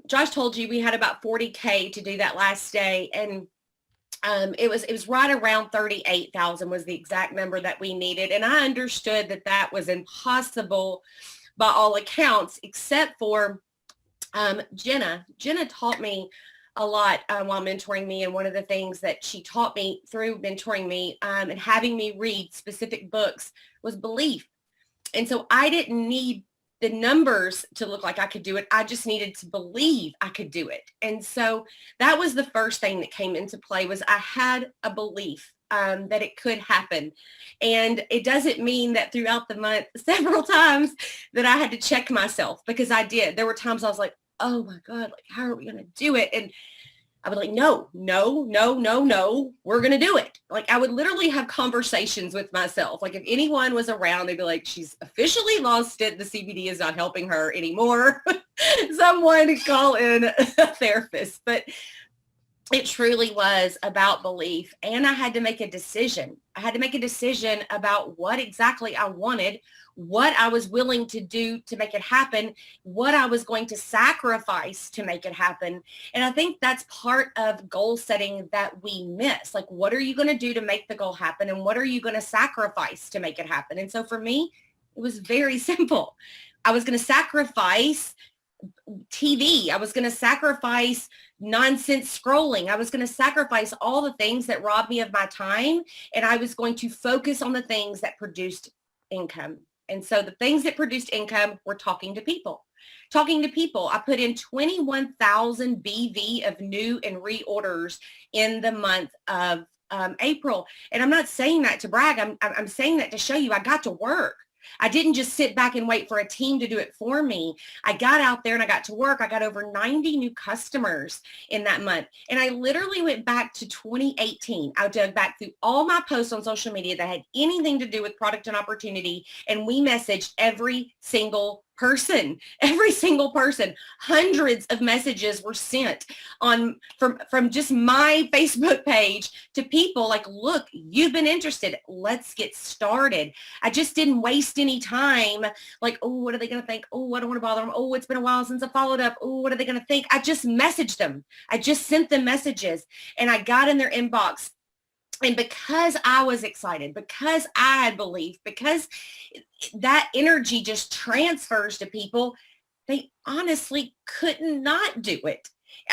Josh told you we had about 40K to do that last day. And it was right around 38,000 was the exact number that we needed. And I understood that that was impossible by all accounts, except for Jenna. Jenna taught me a lot while mentoring me. And one of the things that she taught me through mentoring me and having me read specific books was belief. And so I didn't need the numbers to look like I could do it. I just needed to believe I could do it. And so that was the first thing that came into play, was I had a belief that it could happen. And it doesn't mean that throughout the month, several times that I had to check myself, because I did. There were times I was like, oh my God, like, how are we going to do it? And I would like, no, we're going to do it. Like, I would literally have conversations with myself. Like, if anyone was around, they'd be like, she's officially lost it. The CBD is not helping her anymore. Someone to call in a therapist. But it truly was about belief. And I had to make a decision. I had to make a decision about what exactly I wanted, what I was willing to do to make it happen, what I was going to sacrifice to make it happen. And I think that's part of goal setting that we miss. Like, what are you going to do to make the goal happen? And what are you going to sacrifice to make it happen? And so for me, it was very simple. I was going to sacrifice TV. I was going to sacrifice nonsense scrolling. I was going to sacrifice all the things that robbed me of my time. And I was going to focus on the things that produced income. And so the things that produced income were talking to people. I put in 21,000 BV of new and reorders in the month of April. And I'm not saying that to brag. I'm saying that to show you I got to work. I didn't just sit back and wait for a team to do it for me. I got out there and I got to work. I got over 90 new customers in that month. And I literally went back to 2018. I dug back through all my posts on social media that had anything to do with product and opportunity. And we messaged every single person. Hundreds of messages were sent from just my Facebook page to people like, look, you've been interested. Let's get started. I just didn't waste any time. Like, oh, what are they going to think? Oh, I don't want to bother them. Oh, it's been a while since I followed up. Oh, what are they going to think? I just messaged them. I just sent them messages, and I got in their inbox. And because I was excited, because I had belief, because that energy just transfers to people, they honestly could not do it.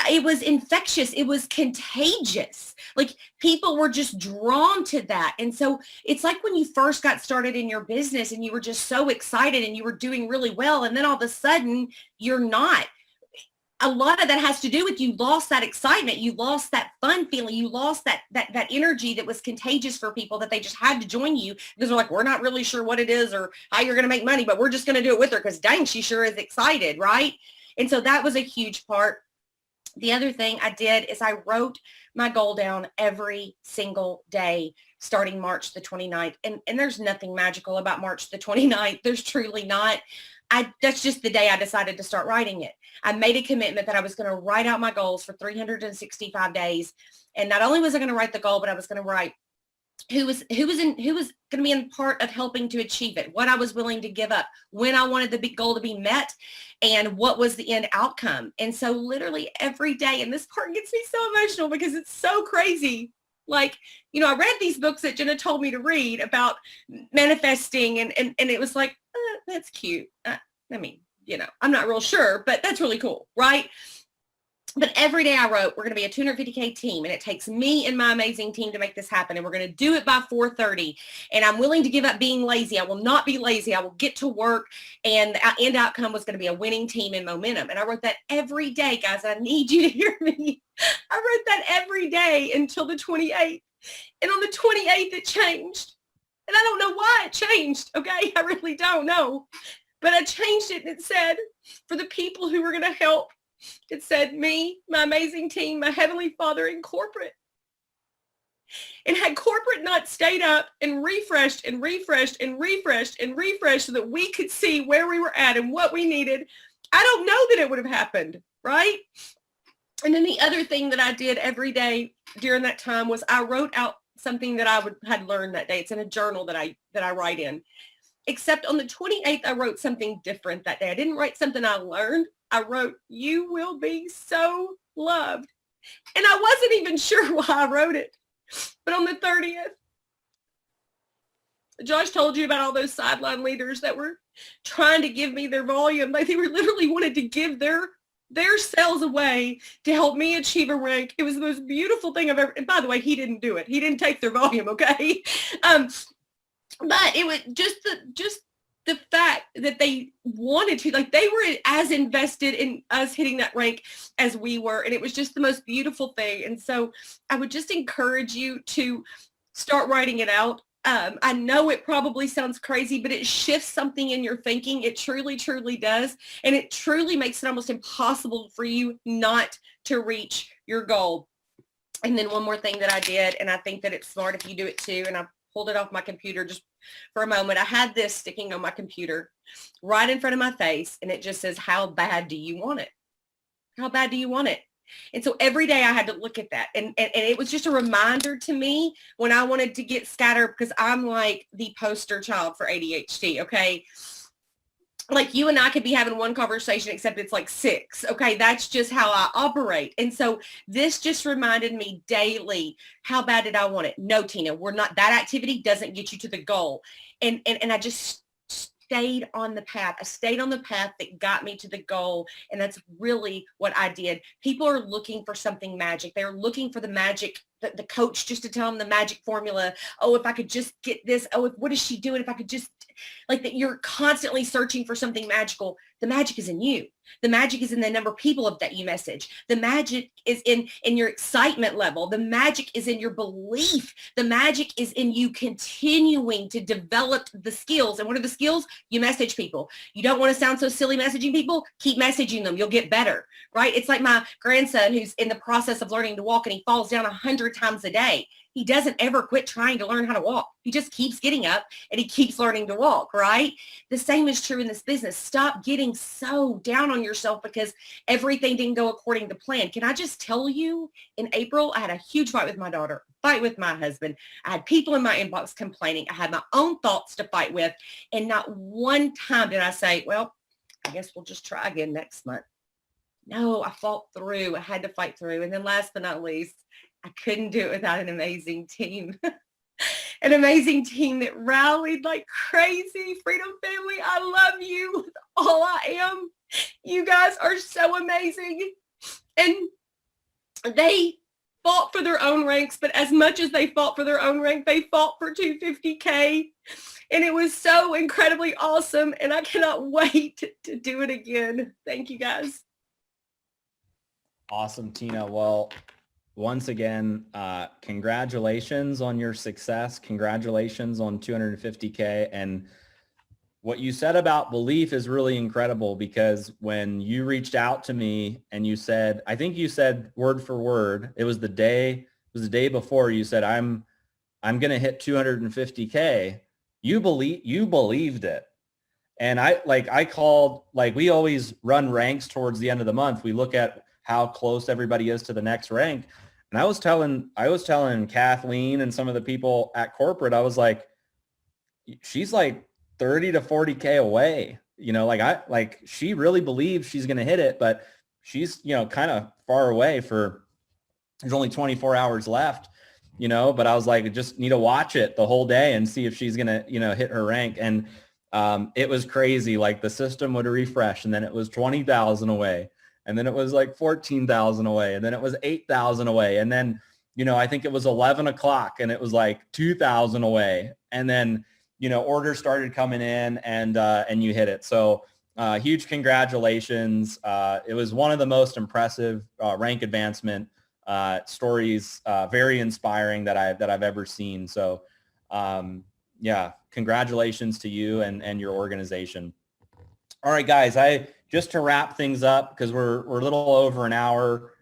It was infectious. It was contagious. Like, people were just drawn to that. And so it's like when you first got started in your business and you were just so excited and you were doing really well. And then all of a sudden you're not. A lot of that has to do with you lost that excitement. You lost that fun feeling. You lost that energy that was contagious for people, that they just had to join you because they're like, we're not really sure what it is or how you're going to make money, but we're just going to do it with her because dang, she sure is excited, right? And so that was a huge part. The other thing I did is I wrote my goal down every single day starting March the 29th. And there's nothing magical about March the 29th. There's truly not. That's just the day I decided to start writing it. I made a commitment that I was going to write out my goals for 365 days. And not only was I going to write the goal, but I was going to write who was going to be in part of helping to achieve it, what I was willing to give up, when I wanted the big goal to be met, and what was the end outcome. And so literally every day, and this part gets me so emotional because it's so crazy. Like, I read these books that Jenna told me to read about manifesting, and it was like, that's cute. I'm not real sure, but that's really cool, right? But every day I wrote, we're going to be a 250K team, and it takes me and my amazing team to make this happen. And we're going to do it by 4:30. And I'm willing to give up being lazy. I will not be lazy. I will get to work. And the end outcome was going to be a winning team and momentum. And I wrote that every day, guys. I need you to hear me. I wrote that every day until the 28th. And on the 28th, it changed. And I don't know why it changed. Okay. I really don't know. But I changed it, and it said, for the people who were going to help, it said me, my amazing team, my Heavenly Father, and corporate. And had corporate not stayed up and refreshed and refreshed and refreshed and refreshed so that we could see where we were at and what we needed, I don't know that it would have happened, right? And then the other thing that I did every day during that time was I wrote out something that I had learned that day. It's in a journal that I write in. Except on the 28th, I wrote something different that day. I didn't write something I learned. I wrote, you will be so loved. And I wasn't even sure why I wrote it. But on the 30th, Josh told you about all those sideline leaders that were trying to give me their volume. Like, they were literally wanted to give their sales away to help me achieve a rank. It was the most beautiful thing I've ever, and by the way, he didn't do it. He didn't take their volume, okay? But it was just the fact that they wanted to, like, they were as invested in us hitting that rank as we were. And it was just the most beautiful thing. And so I would just encourage you to start writing it out. I know it probably sounds crazy, but it shifts something in your thinking. It truly, truly does. And it truly makes it almost impossible for you not to reach your goal. And then one more thing that I did, and I think that it's smart if you do it too, and I pulled it off my computer just for a moment. I had this sticking on my computer right in front of my face, and it just says, how bad do you want it? How bad do you want it? And so every day I had to look at that. And it was just a reminder to me when I wanted to get scattered, because I'm like the poster child for ADHD, okay? Like, you and I could be having one conversation, except it's like 6. Okay. That's just how I operate. And so this just reminded me daily, how bad did I want it? No, Tina, that activity doesn't get you to the goal. And I just stayed on the path. I stayed on the path that got me to the goal. And that's really what I did. People are looking for something magic. They're looking for the magic, the coach just to tell them the magic formula. Oh, if I could just get this. Oh, what is she doing? If I could just, like, that you're constantly searching for something magical. The magic is in you. The magic is in the number of people that you message. The magic is in your excitement level. The magic is in your belief. The magic is in you continuing to develop the skills. And what are the skills? You message people. You don't want to sound so silly messaging people? Keep messaging them. You'll get better, right? It's like my grandson who's in the process of learning to walk, and he falls down 100 times a day. He doesn't ever quit trying to learn how to walk. He just keeps getting up and he keeps learning to walk, right? The same is true in this business. Stop getting so down on yourself because everything didn't go according to plan. Can I just tell you, in April, I had a huge fight with my daughter, fight with my husband. I had people in my inbox complaining. I had my own thoughts to fight with. And not one time did I say, well, I guess we'll just try again next month. No, I fought through. I had to fight through. And then last but not least, I couldn't do it without an amazing team. An amazing team that rallied like crazy. Freedom Family, I love you with all I am. You guys are so amazing. And they fought for their own ranks, but as much as they fought for their own rank, they fought for 250K. And it was so incredibly awesome. And I cannot wait to do it again. Thank you, guys. Awesome, Tina. Well, once again, congratulations on your success. Congratulations on 250K. And what you said about belief is really incredible, because when you reached out to me and you said, I think you said word for word, it was the day before you said, I'm going to hit 250K. You believed it. And I called, like, we always run ranks towards the end of the month. We look at how close everybody is to the next rank. And I was telling Kathleen and some of the people at corporate, I was like, she's like 30 to 40K away, she really believes she's going to hit it, but she's, kind of far away there's only 24 hours left, but I was like, just need to watch it the whole day and see if she's going to, hit her rank. And it was crazy. Like the system would refresh and then it was 20,000 away. And then it was like 14,000 away. And then it was 8,000 away. And then, I think it was 11 o'clock and it was like 2,000 away. And then, orders started coming in and you hit it. So huge congratulations. It was one of the most impressive rank advancement stories, very inspiring that I've ever seen. So yeah, congratulations to you and your organization. All right, guys, just to wrap things up, because we're a little over an hour,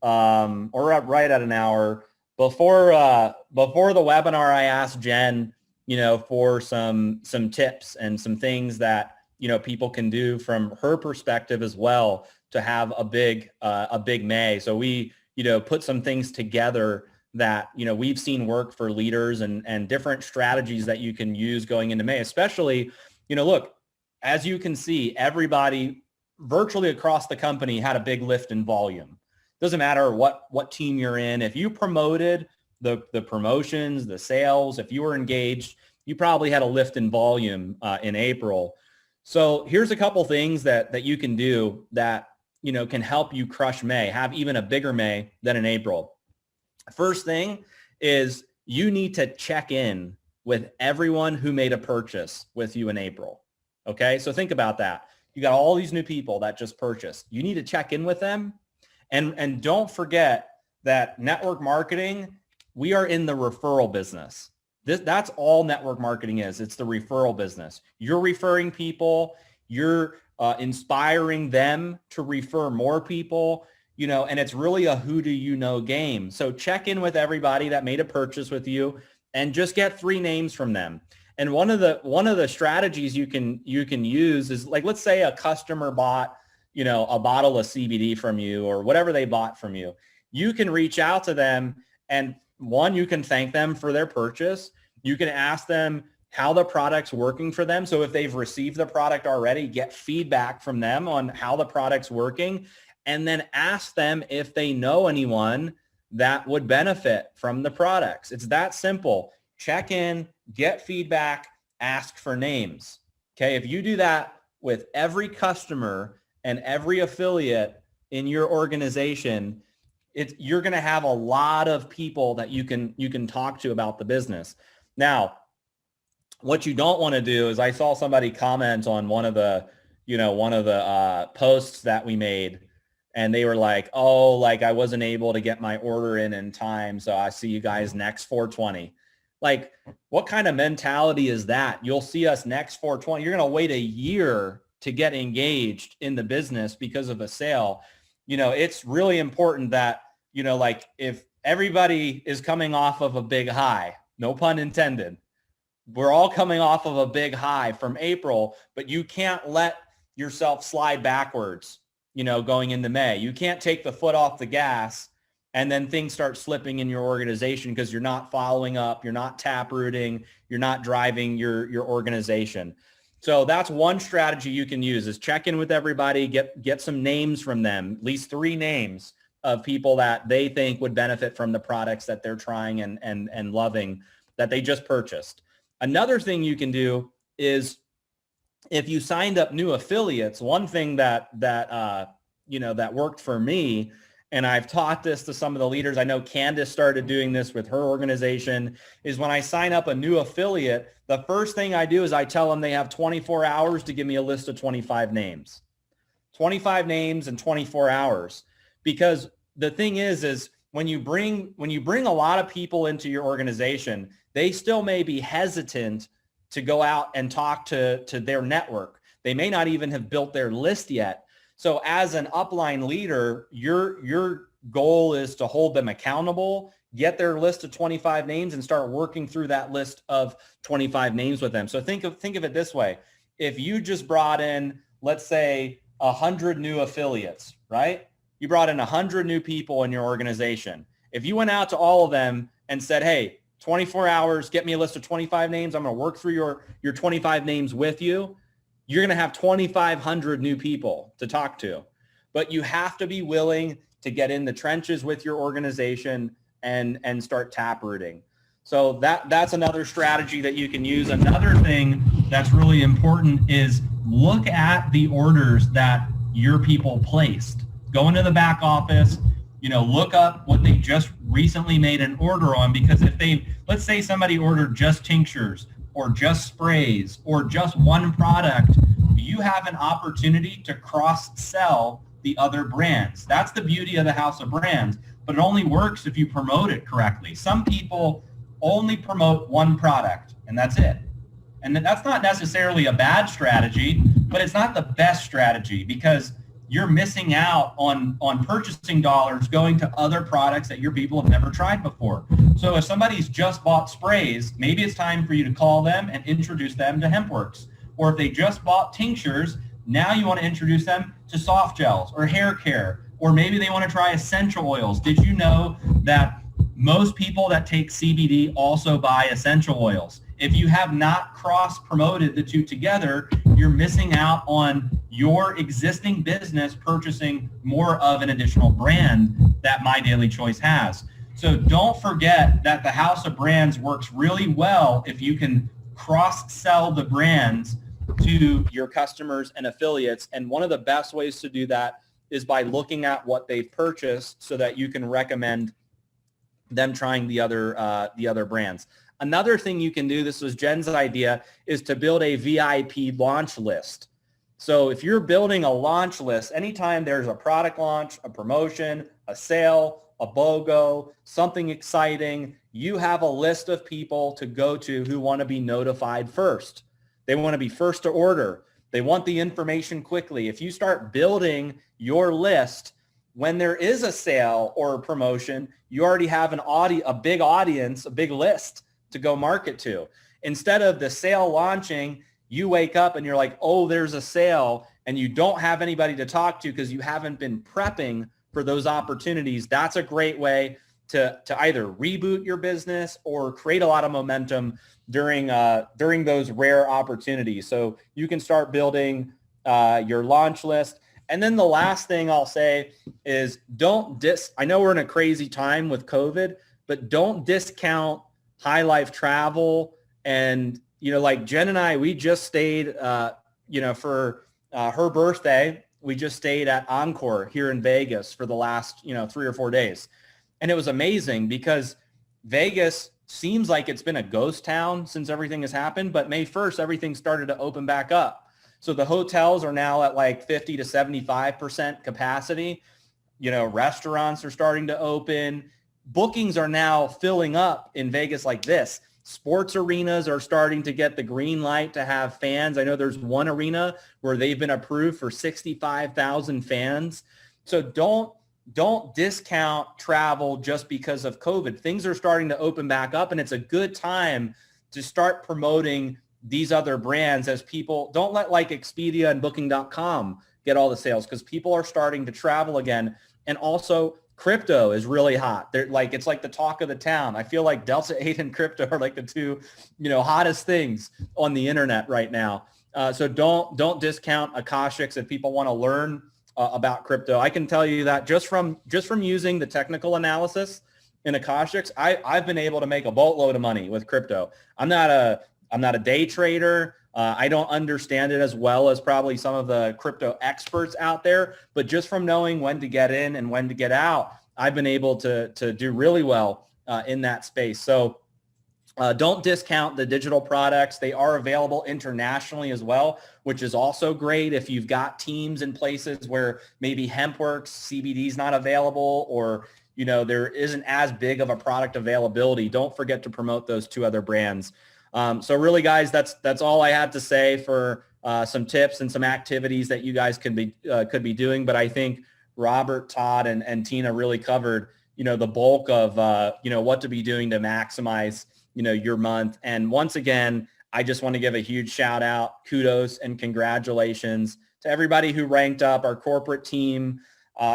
or right at an hour. Before the webinar, I asked Jen, for some tips and some things that people can do from her perspective as well to have a big May. So we put some things together that we've seen work for leaders and different strategies that you can use going into May. Especially, look, as you can see, everybody virtually across the company had a big lift in volume. Doesn't matter what team you're in. If you promoted the promotions, the sales, if you were engaged, you probably had a lift in volume in April. So here's a couple things that you can do that can help you crush May, have even a bigger May than in April. First thing is you need to check in with everyone who made a purchase with you in April. Okay, so think about that. You got all these new people that just purchased. You need to check in with them. And don't forget that network marketing, we are in the referral business. That's all network marketing is. It's the referral business. You're referring people. You're inspiring them to refer more people, and it's really a who do you know game. So check in with everybody that made a purchase with you and just get 3 names from them. And one of the strategies you can use is, like, let's say a customer bought, a bottle of CBD from you or whatever they bought from you. You can reach out to them and you can thank them for their purchase. You can ask them how the product's working for them. So if they've received the product already, get feedback from them on how the product's working, and then ask them if they know anyone that would benefit from the products. It's that simple. Check in, get feedback, ask for names. Okay, if you do that with every customer and every affiliate in your organization, you're going to have a lot of people that you can talk to about the business. Now, what you don't want to do is, I saw somebody comment on one of the posts that we made, and they were like, oh, like I wasn't able to get my order in time, so I see you guys next 420. Like, what kind of mentality is that? You'll see us next 420. You're going to wait a year to get engaged in the business because of a sale. It's really important that, like, if everybody is coming off of a big high, no pun intended, we're all coming off of a big high from April, but you can't let yourself slide backwards, going into May. You can't take the foot off the gas and then things start slipping in your organization because you're not following up, you're not tap rooting, you're not driving your organization. So that's one strategy you can use, is check in with everybody, get some names from them, at least 3 names of people that they think would benefit from the products that they're trying and loving that they just purchased. Another thing you can do is, if you signed up new affiliates, one thing that worked for me, and I've taught this to some of the leaders, I know Candace started doing this with her organization, is when I sign up a new affiliate, the first thing I do is I tell them they have 24 hours to give me a list of 25 names. 25 names in 24 hours. Because the thing is when you bring a lot of people into your organization, they still may be hesitant to go out and talk to their network. They may not even have built their list yet. So as an upline leader, your goal is to hold them accountable, get their list of 25 names and start working through that list of 25 names with them. So think of it this way. If you just brought in, let's say, 100 new affiliates, right? You brought in 100 new people in your organization. If you went out to all of them and said, hey, 24 hours, get me a list of 25 names. I'm going to work through your 25 names with you. You're going to have 2,500 new people to talk to. But you have to be willing to get in the trenches with your organization and start tap rooting. So that's another strategy that you can use. Another thing that's really important is look at the orders that your people placed. Go into the back office, look up what they just recently made an order on, because if let's say somebody ordered just tinctures or just sprays or just one product, you have an opportunity to cross-sell the other brands. That's the beauty of the house of brands, but it only works if you promote it correctly. Some people only promote one product and that's it. And that's not necessarily a bad strategy, but it's not the best strategy because you're missing out on purchasing dollars going to other products that your people have never tried before. So if somebody's just bought sprays, maybe it's time for you to call them and introduce them to HempWorks. Or if they just bought tinctures, now you want to introduce them to soft gels or hair care, or maybe they want to try essential oils. Did you know that most people that take CBD also buy essential oils? If you have not cross-promoted the two together, you're missing out on your existing business purchasing more of an additional brand that My Daily Choice has. So don't forget that the House of Brands works really well if you can cross-sell the brands to your customers and affiliates. And one of the best ways to do that is by looking at what they've purchased so that you can recommend them trying the other brands. Another thing you can do, this was Jen's idea, is to build a VIP launch list. So if you're building a launch list, anytime there's a product launch, a promotion, a sale, a BOGO, something exciting, you have a list of people to go to who want to be notified first. They want to be first to order. They want the information quickly. If you start building your list, when there is a sale or a promotion, you already have a big audience, a big list to go market to. Instead of the sale launching, you wake up and you're like, oh, there's a sale, and you don't have anybody to talk to because you haven't been prepping for those opportunities. That's a great way to either reboot your business or create a lot of momentum during those rare opportunities. So you can start building your launch list. And then the last thing I'll say is I know we're in a crazy time with COVID, but don't discount High Life Travel. And, like Jen and I, we just stayed, for her birthday, we just stayed at Encore here in Vegas for the last, 3 or 4 days. And it was amazing because Vegas seems like it's been a ghost town since everything has happened, but May 1st, everything started to open back up. So the hotels are now at like 50 to 75% capacity. Restaurants are starting to open. Bookings are now filling up in Vegas like this. Sports arenas are starting to get the green light to have fans. I know there's one arena where they've been approved for 65,000 fans. So don't discount travel just because of COVID. Things are starting to open back up, and it's a good time to start promoting these other brands as people don't let like Expedia and Booking.com get all the sales, because people are starting to travel again. And also crypto is really hot. It's like the talk of the town. I feel like Delta 8 and crypto are like the two, hottest things on the internet right now. So don't discount Akashics if people want to learn about crypto. I can tell you that just from using the technical analysis in Akashics, I've been able to make a boatload of money with crypto. I'm not a day trader. I don't understand it as well as probably some of the crypto experts out there, but just from knowing when to get in and when to get out, I've been able to do really well in that space. So don't discount the digital products. They are available internationally as well, which is also great if you've got teams in places where maybe HempWorks CBD is not available, or there isn't as big of a product availability. Don't forget to promote those two other brands. So really, guys, that's all I had to say for some tips and some activities that you guys could be doing. But I think Robert, Todd, and Tina really covered the bulk of what to be doing to maximize your month. And once again, I just want to give a huge shout out, kudos, and congratulations to everybody who ranked up, our corporate team.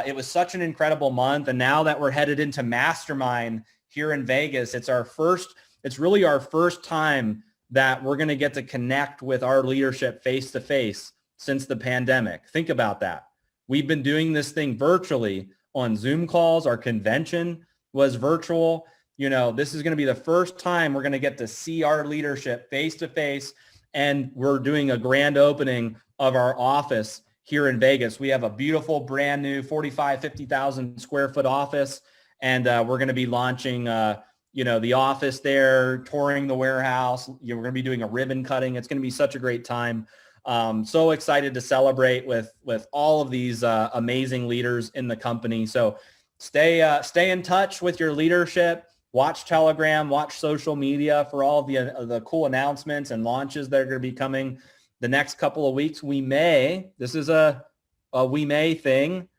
It was such an incredible month, and now that we're headed into Mastermind here in Vegas, it's really our first time that we're going to get to connect with our leadership face to face since the pandemic. Think about that. We've been doing this thing virtually on Zoom calls. Our convention was virtual. This is going to be the first time we're going to get to see our leadership face to face and we're doing a grand opening of our office here in Vegas. We have a beautiful brand new 50,000 square foot office, and we're going to be launching the office there, touring the warehouse. We're going to be doing a ribbon cutting. It's going to be such a great time. So excited to celebrate with all of these amazing leaders in the company. So stay in touch with your leadership. Watch Telegram, watch social media for all of the cool announcements and launches that are going to be coming the next couple of weeks. This is a we may thing.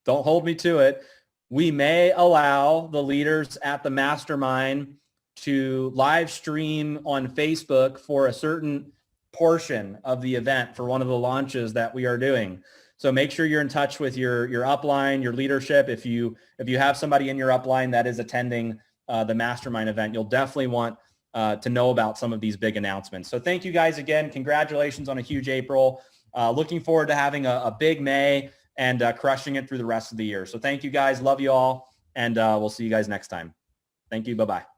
Don't hold me to it. We may allow the leaders at the mastermind to live stream on Facebook for a certain portion of the event for one of the launches that we are doing. So make sure you're in touch with your upline, your leadership. If you have somebody in your upline that is attending the mastermind event, you'll definitely want to know about some of these big announcements. So thank you guys again. Congratulations on a huge April. Looking forward to having a big May and crushing it through the rest of the year. So thank you guys. Love you all. And we'll see you guys next time. Thank you. Bye-bye.